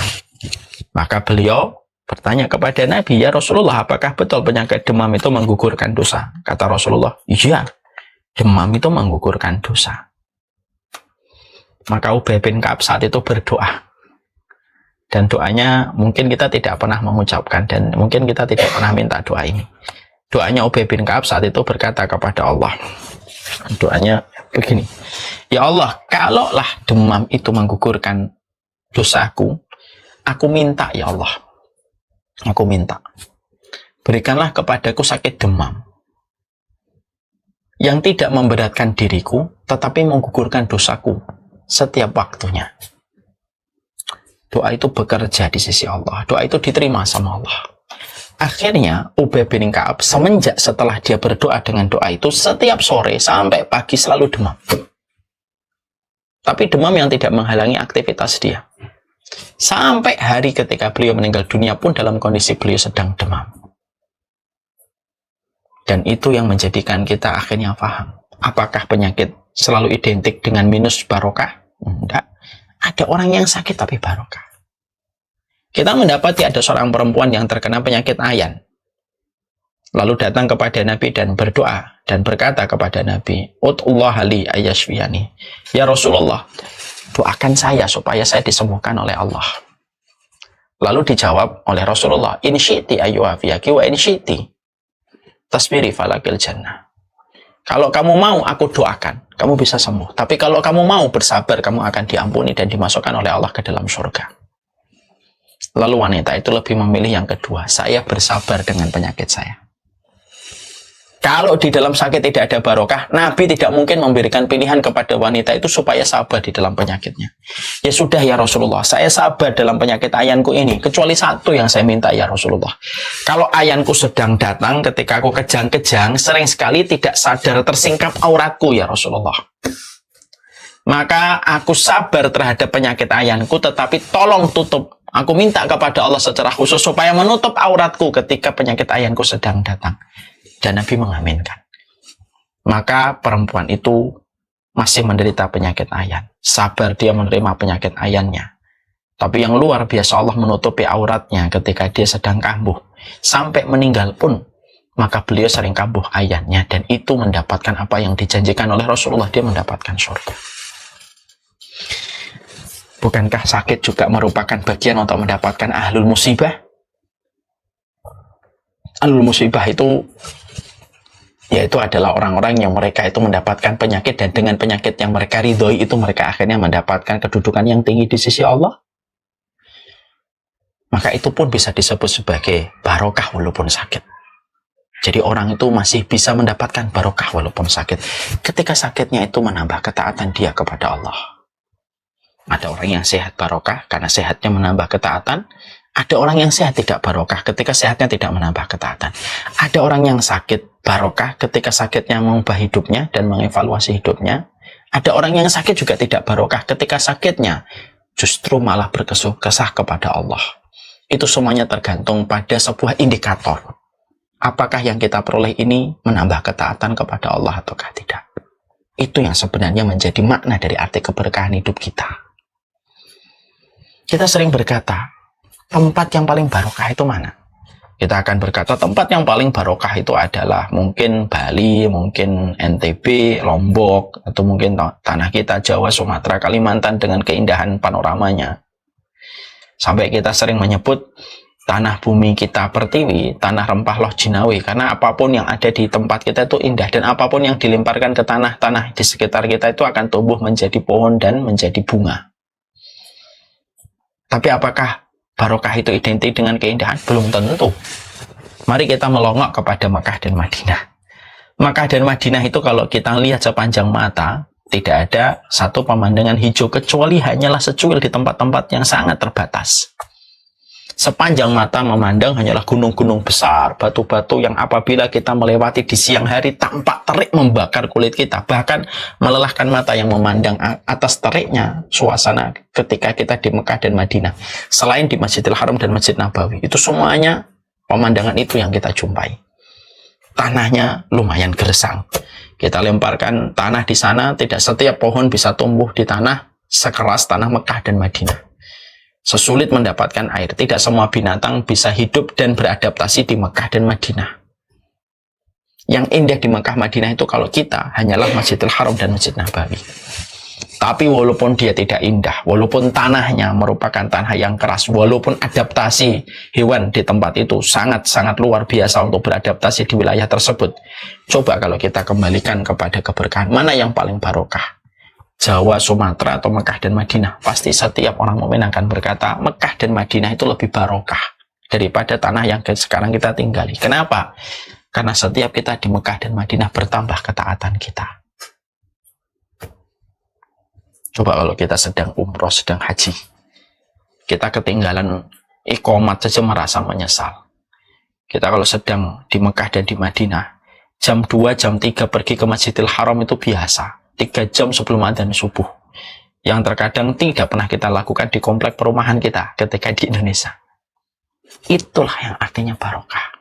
Maka beliau bertanya kepada Nabi, ya Rasulullah, apakah betul penyakit demam itu menggugurkan dosa? Kata Rasulullah, iya, demam itu menggugurkan dosa. Maka Ubay bin Ka'ab saat itu berdoa. Dan doanya mungkin kita tidak pernah mengucapkan, dan mungkin kita tidak pernah minta doa ini. Doanya Ubay bin Ka'ab saat itu berkata kepada Allah. Doanya begini, ya Allah, kalaulah demam itu menggugurkan dosaku, aku minta ya Allah, aku minta, berikanlah kepadaku sakit demam yang tidak memberatkan diriku, tetapi menggugurkan dosaku setiap waktunya. Doa itu bekerja di sisi Allah, doa itu diterima sama Allah. Akhirnya Ubay bin Ka'ab semenjak setelah dia berdoa dengan doa itu, setiap sore sampai pagi selalu demam. Tapi demam yang tidak menghalangi aktivitas dia. Sampai hari ketika beliau meninggal dunia pun dalam kondisi beliau sedang demam. Dan itu yang menjadikan kita akhirnya paham. Apakah penyakit selalu identik dengan minus barokah? Enggak. Ada orang yang sakit tapi barokah. Kita mendapati ada seorang perempuan yang terkena penyakit ayan. Lalu datang kepada Nabi dan berdoa dan berkata kepada Nabi, Ud'ullah li ayyashfiyani. Ya Rasulullah, doakan saya supaya saya disembuhkan oleh Allah. Lalu dijawab oleh Rasulullah, In syi'ti ayyuhafiyaki wa in syi'ti tasbiri falakil jannah. Kalau kamu mau aku doakan, kamu bisa sembuh. Tapi kalau kamu mau bersabar, kamu akan diampuni dan dimasukkan oleh Allah ke dalam surga. Lalu wanita itu lebih memilih yang kedua, saya bersabar dengan penyakit saya. Kalau di dalam sakit tidak ada barokah, Nabi tidak mungkin memberikan pilihan kepada wanita itu supaya sabar di dalam penyakitnya. Ya sudah ya Rasulullah, saya sabar dalam penyakit ayanku ini, kecuali satu yang saya minta ya Rasulullah. Kalau ayanku sedang datang ketika aku kejang-kejang, sering sekali tidak sadar tersingkap auratku ya Rasulullah. Maka aku sabar terhadap penyakit ayanku, tetapi tolong tutup Aku minta kepada Allah secara khusus supaya menutup auratku ketika penyakit ayanku sedang datang. Dan Nabi mengaminkan. Maka perempuan itu masih menderita penyakit ayan. Sabar dia menerima penyakit ayannya. Tapi yang luar biasa, Allah menutupi auratnya ketika dia sedang kambuh. Sampai meninggal pun, maka beliau sering kambuh ayannya. Dan itu mendapatkan apa yang dijanjikan oleh Rasulullah, dia mendapatkan surga. Bukankah sakit juga merupakan bagian untuk mendapatkan ahlul musibah? Ahlul musibah itu yaitu adalah orang-orang yang mereka itu mendapatkan penyakit, dan dengan penyakit yang mereka ridhoi itu mereka akhirnya mendapatkan kedudukan yang tinggi di sisi Allah. Maka itu pun bisa disebut sebagai barokah walaupun sakit. Jadi orang itu masih bisa mendapatkan barokah walaupun sakit ketika sakitnya itu menambah ketaatan dia kepada Allah. Ada orang yang sehat barokah karena sehatnya menambah ketaatan. Ada orang yang sehat tidak barokah ketika sehatnya tidak menambah ketaatan. Ada orang yang sakit barokah ketika sakitnya mengubah hidupnya dan mengevaluasi hidupnya. Ada orang yang sakit juga tidak barokah ketika sakitnya justru malah berkesuh kesah kepada Allah. Itu semuanya tergantung pada sebuah indikator. Apakah yang kita peroleh ini menambah ketaatan kepada Allah ataukah tidak? Itu yang sebenarnya menjadi makna dari arti keberkahan hidup kita. Kita sering berkata, tempat yang paling barokah itu mana? Kita akan berkata tempat yang paling barokah itu adalah mungkin Bali, mungkin NTB, Lombok, atau mungkin tanah kita Jawa, Sumatera, Kalimantan dengan keindahan panoramanya. Sampai kita sering menyebut tanah bumi kita Pertiwi, tanah rempah loh Jinawi, karena apapun yang ada di tempat kita itu indah, dan apapun yang dilemparkan ke tanah-tanah di sekitar kita itu akan tumbuh menjadi pohon dan menjadi bunga. Tapi apakah barokah itu identik dengan keindahan? Belum tentu. Mari kita melongok kepada Mekah dan Madinah. Mekah dan Madinah itu kalau kita lihat sepanjang mata, tidak ada satu pemandangan hijau kecuali hanyalah secuil di tempat-tempat yang sangat terbatas. Sepanjang mata memandang hanyalah gunung-gunung besar, batu-batu yang apabila kita melewati di siang hari tampak terik membakar kulit kita, bahkan melelahkan mata yang memandang atas teriknya suasana ketika kita di Mekah dan Madinah. Selain di Masjidil Haram dan Masjid Nabawi, itu semuanya pemandangan itu yang kita jumpai. Tanahnya lumayan gersang. Kita lemparkan tanah di sana, tidak setiap pohon bisa tumbuh di tanah sekeras tanah Mekah dan Madinah. Sesulit mendapatkan air, tidak semua binatang bisa hidup dan beradaptasi di Mekah dan Madinah. Yang indah di Mekah Madinah itu kalau kita hanyalah Masjidil Haram dan Masjid Nabawi. Tapi walaupun dia tidak indah, walaupun tanahnya merupakan tanah yang keras, walaupun adaptasi hewan di tempat itu sangat-sangat luar biasa untuk beradaptasi di wilayah tersebut, coba kalau kita kembalikan kepada keberkahan, mana yang paling barokah? Jawa, Sumatera, atau Mekah dan Madinah? Pasti setiap orang mukmin akan berkata, Mekah dan Madinah itu lebih barokah daripada tanah yang sekarang kita tinggali. Kenapa? Karena setiap kita di Mekah dan Madinah bertambah ketaatan kita. Coba kalau kita sedang umroh, sedang haji, kita ketinggalan iqomat saja merasa menyesal. Kita kalau sedang di Mekah dan di Madinah, jam 2, jam 3 pergi ke Masjidil Haram itu biasa. 3 jam sebelum adzan subuh, yang terkadang tidak pernah kita lakukan di komplek perumahan kita ketika di Indonesia. Itulah yang artinya barokah.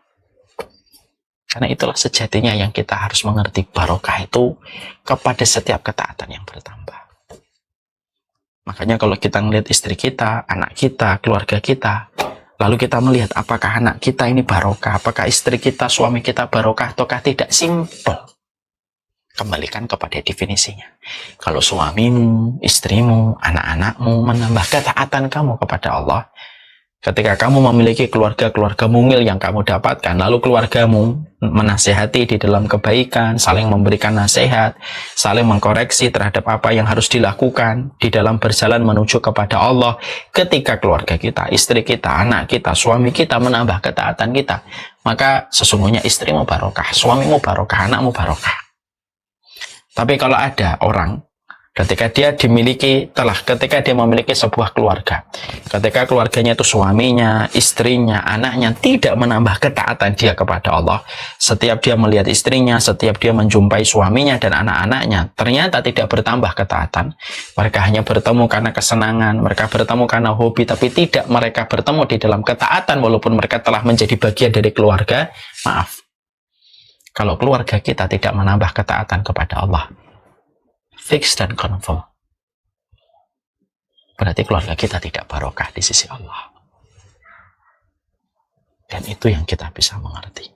Karena itulah sejatinya yang kita harus mengerti, barokah itu kepada setiap ketaatan yang bertambah. Makanya kalau kita melihat istri kita, anak kita, keluarga kita, lalu kita melihat apakah anak kita ini barokah, apakah istri kita, suami kita barokah ataukah tidak, simple. Kembalikan kepada definisinya. Kalau suamimu, istrimu, anak-anakmu menambah ketaatan kamu kepada Allah, ketika kamu memiliki keluarga-keluarga mungil yang kamu dapatkan, lalu keluargamu menasehati di dalam kebaikan, saling memberikan nasihat, saling mengkoreksi terhadap apa yang harus dilakukan di dalam berjalan menuju kepada Allah, ketika keluarga kita, istri kita, anak kita, suami kita menambah ketaatan kita, maka sesungguhnya istrimu barokah, suamimu barokah, anakmu barokah. Tapi kalau ada orang Ketika dia memiliki sebuah keluarga, ketika keluarganya itu suaminya, istrinya, anaknya tidak menambah ketaatan dia kepada Allah, setiap dia melihat istrinya, setiap dia menjumpai suaminya dan anak-anaknya, ternyata tidak bertambah ketaatan. Mereka hanya bertemu karena kesenangan, mereka bertemu karena hobi, tapi tidak mereka bertemu di dalam ketaatan walaupun mereka telah menjadi bagian dari keluarga. Maaf, kalau keluarga kita tidak menambah ketaatan kepada Allah, fix dan confirm, berarti keluarga kita tidak barokah di sisi Allah. Dan itu yang kita bisa mengerti.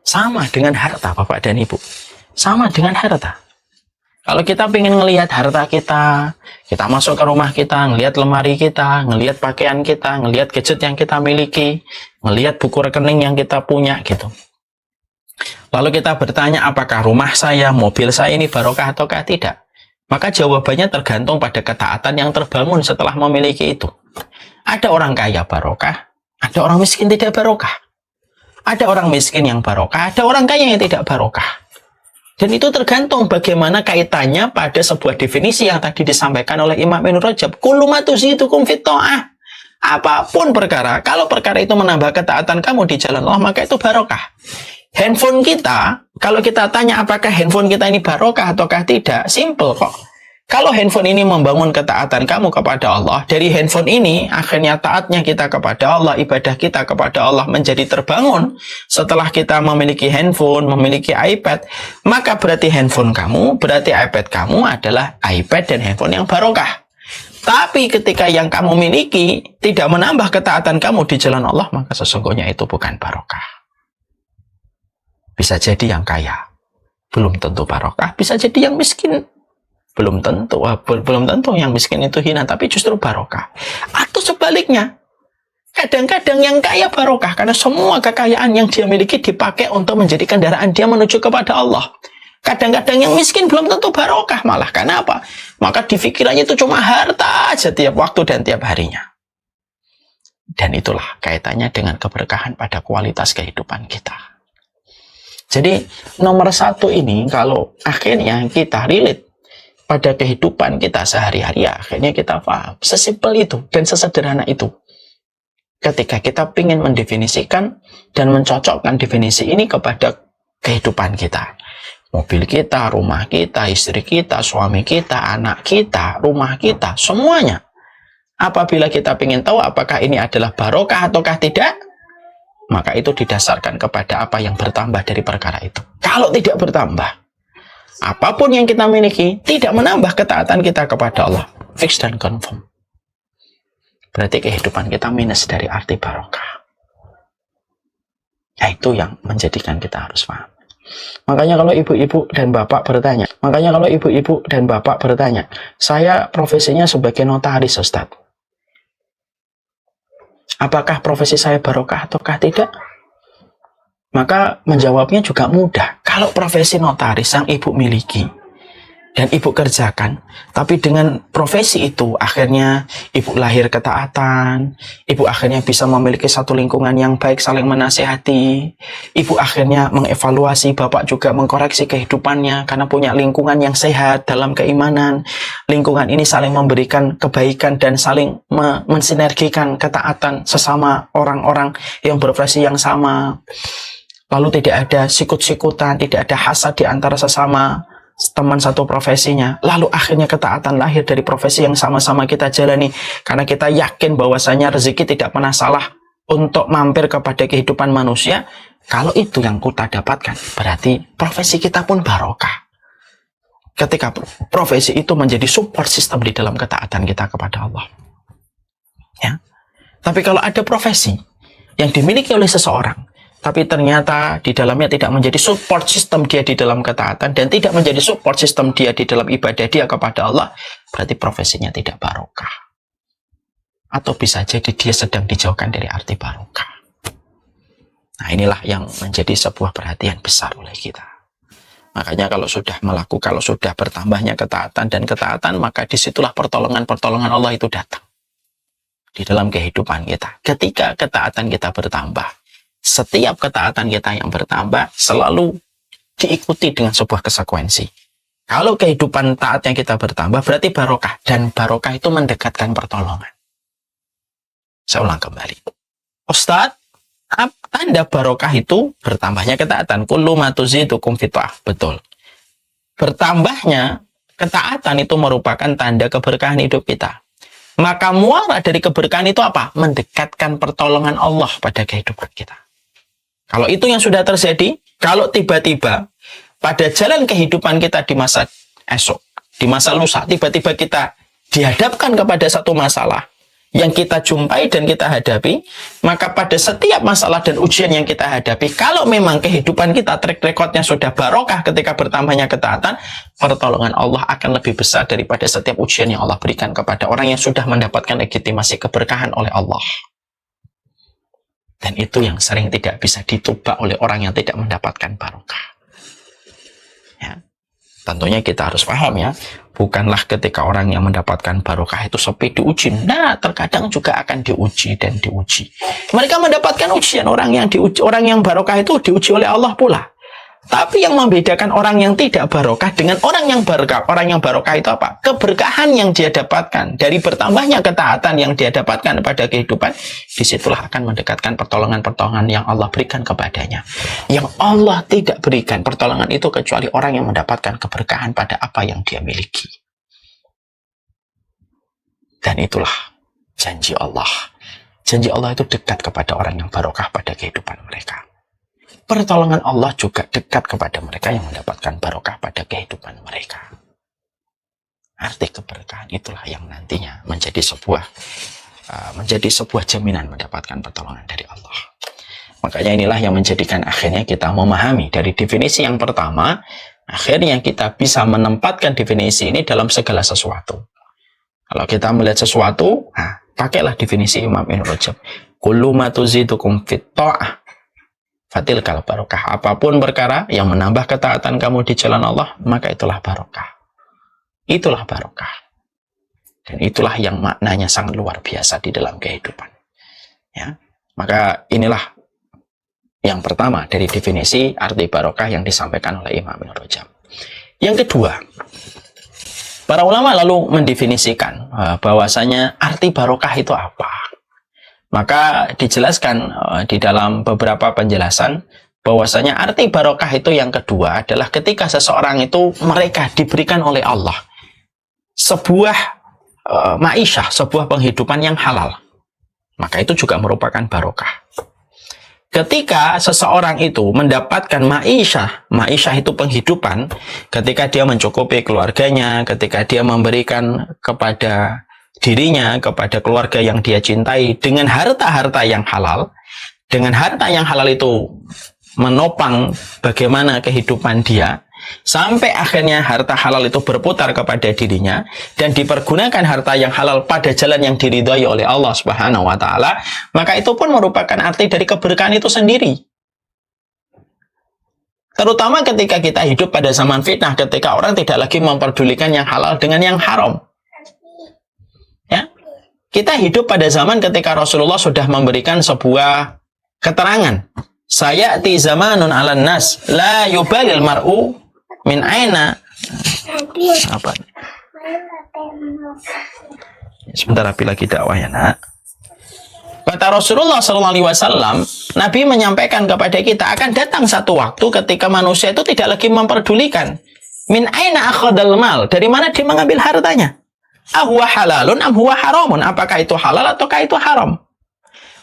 Sama dengan harta, Bapak dan Ibu. Sama dengan harta. Kalau kita ingin ngelihat harta kita masuk ke rumah kita, ngelihat lemari kita, ngelihat pakaian kita, ngelihat gadget yang kita miliki, ngelihat buku rekening yang kita punya, gitu. Lalu kita bertanya, apakah rumah saya, mobil saya ini barokah ataukah tidak? Maka jawabannya tergantung pada ketaatan yang terbangun setelah memiliki itu. Ada orang kaya barokah, ada orang miskin tidak barokah. Ada orang miskin yang barokah, ada orang kaya yang tidak barokah. Dan itu tergantung bagaimana kaitannya pada sebuah definisi yang tadi disampaikan oleh Imam Ibnu Rajab. Kullu ma tuzidukum fit ta'ah. Apapun perkara, kalau perkara itu menambah ketaatan kamu di jalan Allah, maka itu barokah. Handphone kita, kalau kita tanya apakah handphone kita ini barokah ataukah tidak, simple kok. Kalau handphone ini membangun ketaatan kamu kepada Allah, dari handphone ini akhirnya taatnya kita kepada Allah, ibadah kita kepada Allah menjadi terbangun setelah kita memiliki handphone, memiliki iPad, maka berarti handphone kamu, berarti iPad kamu adalah iPad dan handphone yang barokah. Tapi ketika yang kamu miliki tidak menambah ketaatan kamu di jalan Allah, maka sesungguhnya itu bukan barokah. Bisa jadi yang kaya, belum tentu barokah. Bisa jadi yang miskin, belum tentu yang miskin itu hina, tapi justru barokah. Atau sebaliknya, kadang-kadang yang kaya barokah, karena semua kekayaan yang dia miliki dipakai untuk menjadi kendaraan dia menuju kepada Allah. Kadang-kadang yang miskin belum tentu barokah malah. Karena apa? Maka di pikirannya itu cuma harta aja tiap waktu dan tiap harinya. Dan itulah kaitannya dengan keberkahan pada kualitas kehidupan kita. Jadi nomor satu ini kalau akhirnya kita relate pada kehidupan kita sehari-hari, akhirnya kita paham. Sesimpel itu dan sesederhana itu. Ketika kita ingin mendefinisikan dan mencocokkan definisi ini kepada kehidupan kita. Mobil kita, rumah kita, istri kita, suami kita, anak kita, rumah kita, semuanya. Apabila kita ingin tahu apakah ini adalah barokah ataukah tidak, maka itu didasarkan kepada apa yang bertambah dari perkara itu. Kalau tidak bertambah, apapun yang kita miliki tidak menambah ketaatan kita kepada Allah, fix dan confirm, berarti kehidupan kita minus dari arti barokah. Ya, itu yang menjadikan kita harus paham. Makanya kalau ibu-ibu dan bapak bertanya, saya profesinya sebagai notaris, Ustaz. Apakah profesi saya barokah ataukah tidak? Maka menjawabnya juga mudah. Kalau profesi notaris yang ibu miliki dan ibu kerjakan, tapi dengan profesi itu akhirnya ibu lahir ketaatan, ibu akhirnya bisa memiliki satu lingkungan yang baik, saling menasihati, ibu akhirnya mengevaluasi, bapak juga mengkoreksi kehidupannya karena punya lingkungan yang sehat dalam keimanan. Lingkungan ini saling memberikan kebaikan dan saling mensinergikan ketaatan sesama orang-orang yang berprofesi yang sama. Lalu tidak ada sikut-sikutan, tidak ada hasad di antara sesama teman satu profesinya. Lalu akhirnya ketaatan lahir dari profesi yang sama-sama kita jalani. Karena kita yakin bahwasanya rezeki tidak pernah salah untuk mampir kepada kehidupan manusia. Kalau itu yang kita dapatkan, berarti profesi kita pun barokah. Ketika profesi itu menjadi support system di dalam ketaatan kita kepada Allah. Ya. Tapi kalau ada profesi yang dimiliki oleh seseorang, tapi ternyata di dalamnya tidak menjadi support system dia di dalam ketaatan dan tidak menjadi support system dia di dalam ibadah dia kepada Allah, berarti profesinya tidak barokah. Atau bisa jadi dia sedang dijauhkan dari arti barokah. Nah, inilah yang menjadi sebuah perhatian besar oleh kita. Makanya kalau sudah bertambahnya ketaatan, maka disitulah pertolongan Allah itu datang di dalam kehidupan kita. Ketika ketaatan kita bertambah, setiap ketaatan kita yang bertambah selalu diikuti dengan sebuah konsekuensi. Kalau kehidupan taatnya kita bertambah, berarti barokah. Dan barokah itu mendekatkan pertolongan. Saya ulang kembali. Ustadz, tanda barokah itu bertambahnya ketaatan. Kullu ma tuzidukum fitwah. Betul. Bertambahnya ketaatan itu merupakan tanda keberkahan hidup kita. Maka muara dari keberkahan itu apa? Mendekatkan pertolongan Allah pada kehidupan kita. Kalau itu yang sudah terjadi, kalau tiba-tiba pada jalan kehidupan kita di masa esok, di masa lusa, tiba-tiba kita dihadapkan kepada satu masalah yang kita jumpai dan kita hadapi, maka pada setiap masalah dan ujian yang kita hadapi, kalau memang kehidupan kita track recordnya sudah barokah ketika bertambahnya ketaatan, pertolongan Allah akan lebih besar daripada setiap ujian yang Allah berikan kepada orang yang sudah mendapatkan legitimasi keberkahan oleh Allah. Dan itu yang sering tidak bisa ditubak oleh orang yang tidak mendapatkan barokah. Ya. Tentunya kita harus paham ya, bukanlah ketika orang yang mendapatkan barokah itu sepi diuji. Nah, terkadang juga akan diuji dan diuji. Mereka mendapatkan ujian, orang yang barokah itu diuji oleh Allah pula. Tapi yang membedakan orang yang tidak barokah dengan orang yang barokah itu apa? Keberkahan yang dia dapatkan dari bertambahnya ketaatan yang dia dapatkan pada kehidupan, disitulah akan mendekatkan pertolongan-pertolongan yang Allah berikan kepadanya. Yang Allah tidak berikan pertolongan itu kecuali orang yang mendapatkan keberkahan pada apa yang dia miliki. Dan itulah janji Allah. Janji Allah itu dekat kepada orang yang barokah pada kehidupan mereka. Pertolongan Allah juga dekat kepada mereka yang mendapatkan barokah pada kehidupan mereka. Arti keberkahan itulah yang nantinya menjadi sebuah jaminan mendapatkan pertolongan dari Allah. Makanya inilah yang menjadikan akhirnya kita memahami dari definisi yang pertama, akhirnya kita bisa menempatkan definisi ini dalam segala sesuatu. Kalau kita melihat sesuatu, pakailah definisi Imam Ibn Rajab. Kullu ma tuzidukum fit ta'ah fatilkal barokah. Apapun perkara yang menambah ketaatan kamu di jalan Allah, maka itulah barokah. Itulah barokah. Dan itulah yang maknanya sangat luar biasa di dalam kehidupan. Ya. Maka inilah yang pertama dari definisi arti barokah yang disampaikan oleh Imam Ibn Rajab. Yang kedua, para ulama lalu mendefinisikan bahwasanya arti barokah itu apa. Maka dijelaskan di dalam beberapa penjelasan bahwasanya arti barokah itu yang kedua adalah ketika seseorang itu mereka diberikan oleh Allah sebuah ma'isyah, sebuah penghidupan yang halal. Maka itu juga merupakan barokah. Ketika seseorang itu mendapatkan ma'isyah itu penghidupan, ketika dia mencukupi keluarganya, ketika dia memberikan kepada dirinya, kepada keluarga yang dia cintai dengan harta-harta yang halal. Dengan harta yang halal itu menopang bagaimana kehidupan dia, sampai akhirnya harta halal itu berputar kepada dirinya dan dipergunakan harta yang halal pada jalan yang diridhai oleh Allah Subhanahu wa taala, maka itu pun merupakan arti dari keberkahan itu sendiri. Terutama ketika kita hidup pada zaman fitnah, ketika orang tidak lagi memperdulikan yang halal dengan yang haram. Ya, kita hidup pada zaman ketika Rasulullah sudah memberikan sebuah keterangan. Sayati zamanun 'alan nas la yubalil mar'u min aina. Apa? Sebentar Abi lagi dakwah ya, Nak. Kata Rasulullah SAW, Nabi menyampaikan kepada kita akan datang satu waktu ketika manusia itu tidak lagi memperdulikan min aina akhadal mal, dari mana dia mengambil hartanya. Ahuwa halalun am huwa haramun, apakah itu halal ataukah itu haram.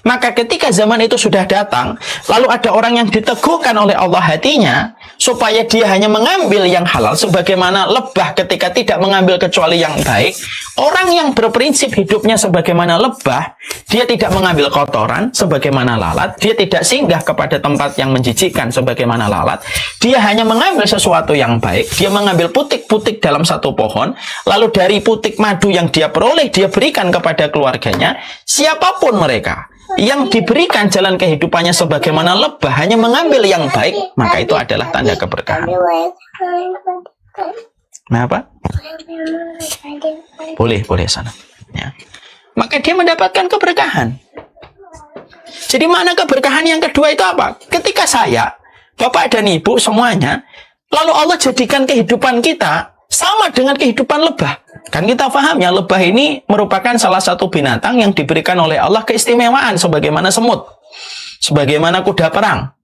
Maka ketika zaman itu sudah datang, lalu ada orang yang diteguhkan oleh Allah hatinya supaya dia hanya mengambil yang halal sebagaimana lebah ketika tidak mengambil kecuali yang baik. Orang yang berprinsip hidupnya sebagaimana lebah, dia tidak mengambil kotoran sebagaimana lalat, dia tidak singgah kepada tempat yang menjijikkan sebagaimana lalat, dia hanya mengambil sesuatu yang baik, dia mengambil putik-putik dalam satu pohon, lalu dari putik madu yang dia peroleh, dia berikan kepada keluarganya, siapapun mereka yang diberikan jalan kehidupannya sebagaimana lebah hanya mengambil yang baik, maka itu adalah tanda keberkahan. Kenapa? Boleh sana. Ya. Maka dia mendapatkan keberkahan. Jadi mana keberkahan yang kedua itu apa? Ketika saya, Bapak dan Ibu semuanya, lalu Allah jadikan kehidupan kita Sama dengan kehidupan lebah. Kan kita paham ya, lebah ini merupakan salah satu binatang yang diberikan oleh Allah keistimewaan sebagaimana semut, sebagaimana kuda perang.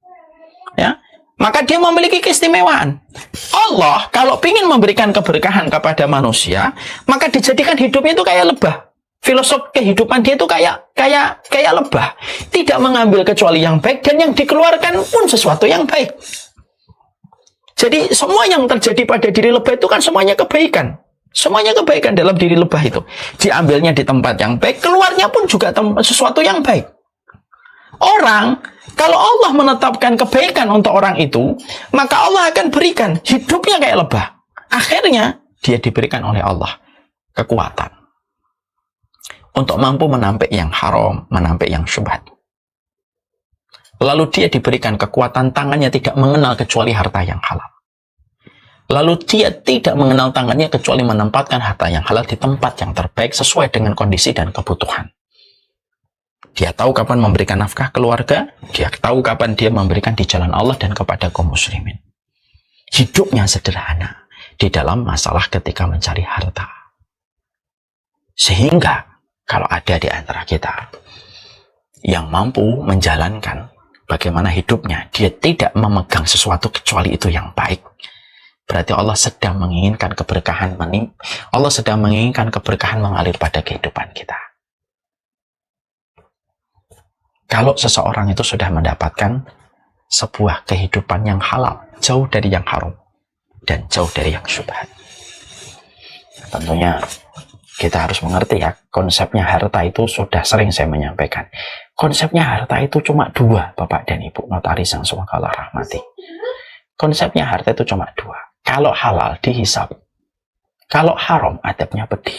Ya, maka dia memiliki keistimewaan. Allah kalau ingin memberikan keberkahan kepada manusia, maka dijadikan hidupnya itu kayak lebah. Filosofi kehidupan dia itu kayak lebah, tidak mengambil kecuali yang baik, dan yang dikeluarkan pun sesuatu yang baik. Jadi semua yang terjadi pada diri lebah itu kan semuanya kebaikan. Semuanya kebaikan dalam diri lebah itu. Diambilnya di tempat yang baik, keluarnya pun juga sesuatu yang baik. Orang, kalau Allah menetapkan kebaikan untuk orang itu, maka Allah akan berikan hidupnya kayak lebah. Akhirnya, dia diberikan oleh Allah kekuatan untuk mampu menampik yang haram, menampik yang syubhat. Lalu dia diberikan kekuatan, tangannya tidak mengenal kecuali harta yang halal. Lalu dia tidak mengenal tangannya kecuali menempatkan harta yang halal di tempat yang terbaik sesuai dengan kondisi dan kebutuhan. Dia tahu kapan memberikan nafkah keluarga, dia tahu kapan dia memberikan di jalan Allah dan kepada kaum muslimin. Hidupnya sederhana di dalam masalah ketika mencari harta. Sehingga kalau ada di antara kita yang mampu menjalankan bagaimana hidupnya, dia tidak memegang sesuatu kecuali itu yang baik, berarti Allah sedang menginginkan keberkahan Allah sedang menginginkan keberkahan mengalir pada kehidupan kita. Kalau seseorang itu sudah mendapatkan sebuah kehidupan yang halal, jauh dari yang haram dan jauh dari yang syubhat, tentunya kita harus mengerti ya, konsepnya harta itu sudah sering saya menyampaikan. Konsepnya harta itu cuma dua, Bapak dan Ibu notaris yang semoga Allah rahmati. Konsepnya harta itu cuma dua. Kalau halal dihisab, kalau haram adabnya pedih.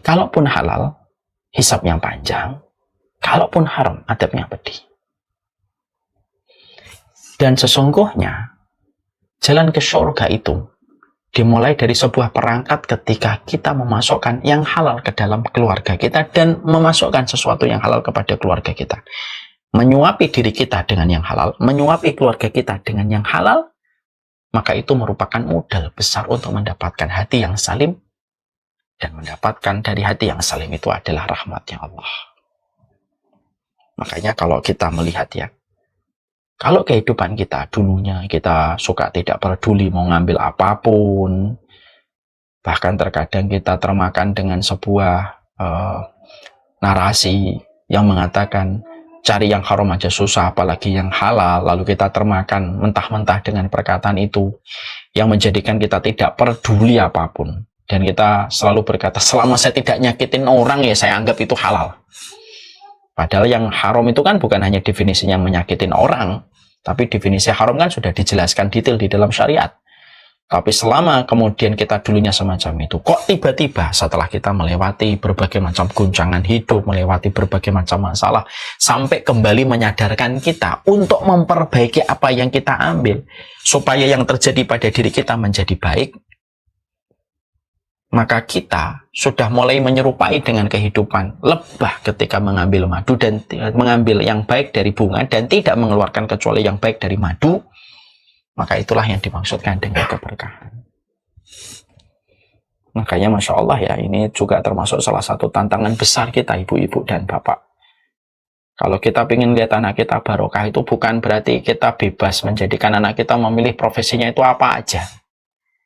Kalaupun halal, hisabnya panjang. Kalaupun haram, adabnya pedih. Dan sesungguhnya, jalan ke surga itu dimulai dari sebuah perangkat ketika kita memasukkan yang halal ke dalam keluarga kita dan memasukkan sesuatu yang halal kepada keluarga kita. Menyuapi diri kita dengan yang halal, menyuapi keluarga kita dengan yang halal, maka itu merupakan modal besar untuk mendapatkan hati yang salim, dan mendapatkan dari hati yang salim itu adalah rahmatnya Allah. Makanya kalau kita melihat ya, kalau kehidupan kita dulunya kita suka tidak peduli mau ngambil apapun, bahkan terkadang kita termakan dengan sebuah narasi yang mengatakan cari yang haram aja susah apalagi yang halal, lalu kita termakan mentah-mentah dengan perkataan itu yang menjadikan kita tidak peduli apapun, dan kita selalu berkata selama saya tidak nyakitin orang ya saya anggap itu halal. Padahal yang haram itu kan bukan hanya definisinya menyakitin orang, tapi definisi haram kan sudah dijelaskan detail di dalam syariat. Tapi selama kemudian kita dulunya semacam itu, kok tiba-tiba setelah kita melewati berbagai macam guncangan hidup, melewati berbagai macam masalah, sampai kembali menyadarkan kita untuk memperbaiki apa yang kita ambil, supaya yang terjadi pada diri kita menjadi baik, maka kita sudah mulai menyerupai dengan kehidupan lebah ketika mengambil madu dan mengambil yang baik dari bunga dan tidak mengeluarkan kecuali yang baik dari madu, maka itulah yang dimaksudkan dengan keberkahan. Makanya Masya Allah ya, ini juga termasuk salah satu tantangan besar kita ibu-ibu dan bapak. Kalau kita ingin lihat anak kita barokah, itu bukan berarti kita bebas menjadikan anak kita memilih profesinya itu apa aja.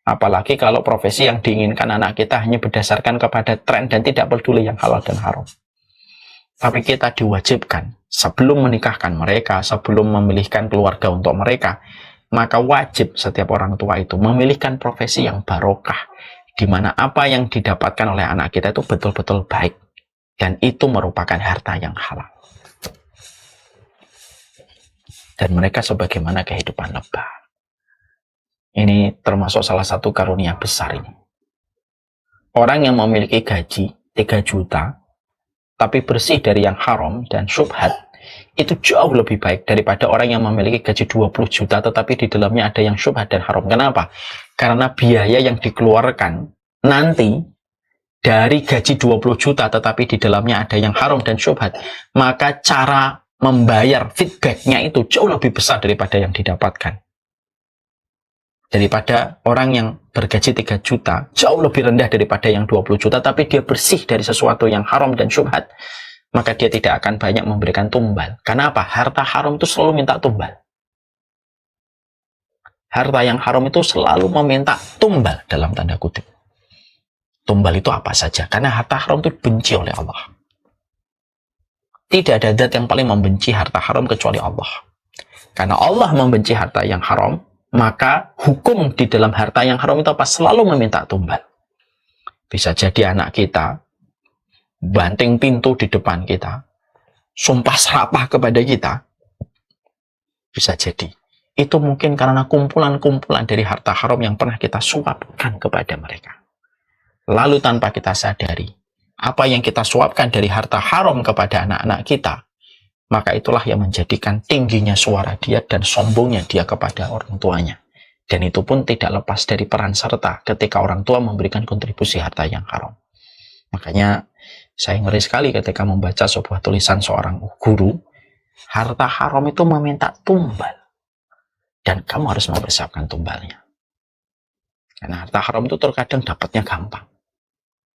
Apalagi kalau profesi yang diinginkan anak kita hanya berdasarkan kepada tren dan tidak peduli yang halal dan haram. Tapi kita diwajibkan sebelum menikahkan mereka, sebelum memilihkan keluarga untuk mereka, maka wajib setiap orang tua itu memilihkan profesi yang barokah, di mana apa yang didapatkan oleh anak kita itu betul-betul baik, dan itu merupakan harta yang halal. Dan mereka sebagaimana kehidupan lebah. Ini termasuk salah satu karunia besar ini. Orang yang memiliki gaji 3 juta, tapi bersih dari yang haram dan syubhat, itu jauh lebih baik daripada orang yang memiliki gaji 20 juta, tetapi di dalamnya ada yang syubhat dan haram. Kenapa? Karena biaya yang dikeluarkan nanti dari gaji 20 juta, tetapi di dalamnya ada yang haram dan syubhat, maka cara membayar feedbacknya itu jauh lebih besar daripada yang didapatkan. Daripada orang yang bergaji 3 juta, jauh lebih rendah daripada yang 20 juta, tapi dia bersih dari sesuatu yang haram dan syubhat, maka dia tidak akan banyak memberikan tumbal. Karena apa? Harta haram itu selalu minta tumbal. Harta yang haram itu selalu meminta tumbal, dalam tanda kutip. Tumbal itu apa saja? Karena harta haram itu dibenci oleh Allah. Tidak ada zat yang paling membenci harta haram kecuali Allah. Karena Allah membenci harta yang haram, maka hukum di dalam harta yang haram itu apa? Selalu meminta tumbal. Bisa jadi anak kita banting pintu di depan kita, sumpah serapah kepada kita. Bisa jadi itu mungkin karena kumpulan-kumpulan dari harta haram yang pernah kita suapkan kepada mereka. Lalu tanpa kita sadari, apa yang kita suapkan dari harta haram kepada anak-anak kita, maka itulah yang menjadikan tingginya suara dia dan sombongnya dia kepada orang tuanya. Dan itu pun tidak lepas dari peran serta ketika orang tua memberikan kontribusi harta yang haram. Makanya saya ngeri sekali ketika membaca sebuah tulisan seorang guru, harta haram itu meminta tumbal. Dan kamu harus mempersiapkan tumbalnya. Karena harta haram itu terkadang dapatnya gampang.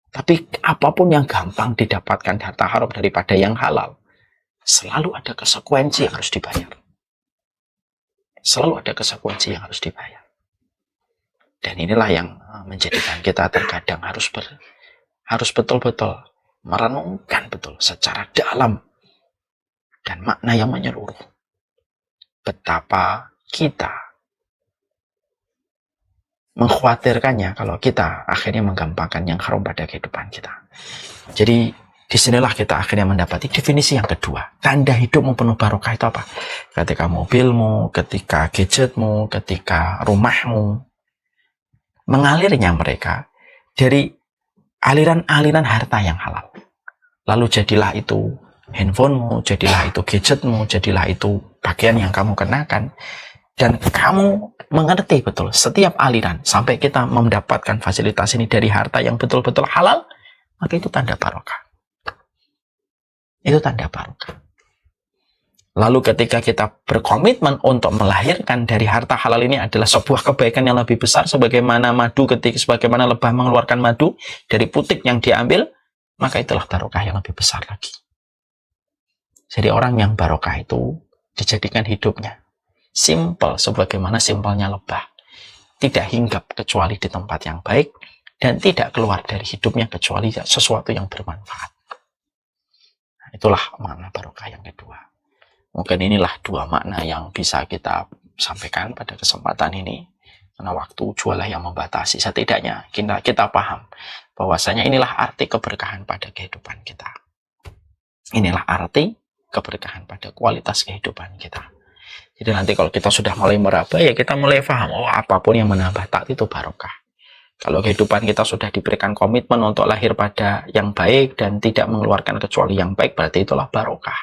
Tapi apapun yang gampang didapatkan harta haram daripada yang halal, selalu ada konsekuensi yang harus dibayar. Selalu ada konsekuensi yang harus dibayar. Dan inilah yang menjadikan kita terkadang harus betul-betul merenungkan betul secara dalam dan makna yang menyeluruh. Betapa kita mengkhawatirkannya kalau kita akhirnya menggampangkan yang haram pada kehidupan kita. Jadi disinilah kita akhirnya mendapati definisi yang kedua. Tanda hidupmu penuh barokah itu apa? Ketika mobilmu, ketika gadgetmu, ketika rumahmu, mengalirnya mereka dari aliran-aliran harta yang halal. Lalu jadilah itu handphonemu, jadilah itu gadgetmu, jadilah itu pakaian yang kamu kenakan. Dan kamu mengerti betul setiap aliran sampai kita mendapatkan fasilitas ini dari harta yang betul-betul halal, maka itu tanda barokah. Itu tanda barokah. Lalu ketika kita berkomitmen untuk melahirkan dari harta halal ini adalah sebuah kebaikan yang lebih besar, sebagaimana sebagaimana lebah mengeluarkan madu dari putik yang diambil, maka itulah barokah yang lebih besar lagi. Jadi orang yang barokah itu dijadikan hidupnya simpel sebagaimana simpelnya lebah. Tidak hinggap kecuali di tempat yang baik dan tidak keluar dari hidupnya kecuali sesuatu yang bermanfaat. Itulah makna barokah yang kedua. Mungkin inilah dua makna yang bisa kita sampaikan pada kesempatan ini. Karena waktu jualah yang membatasi. Setidaknya kita paham bahwasanya inilah arti keberkahan pada kehidupan kita. Inilah arti keberkahan pada kualitas kehidupan kita. Jadi nanti kalau kita sudah mulai meraba, ya kita mulai paham, oh apapun yang menambah taat itu barokah. Kalau kehidupan kita sudah diberikan komitmen untuk lahir pada yang baik dan tidak mengeluarkan kecuali yang baik, berarti itulah barokah.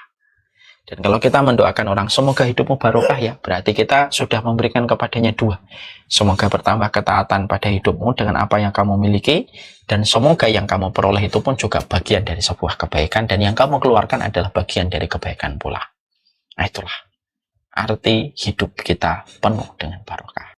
Dan kalau kita mendoakan orang, semoga hidupmu barokah ya, berarti kita sudah memberikan kepadanya dua. Semoga bertambah ketaatan pada hidupmu dengan apa yang kamu miliki, dan semoga yang kamu peroleh itu pun juga bagian dari sebuah kebaikan, dan yang kamu keluarkan adalah bagian dari kebaikan pula. Nah itulah arti hidup kita penuh dengan barokah.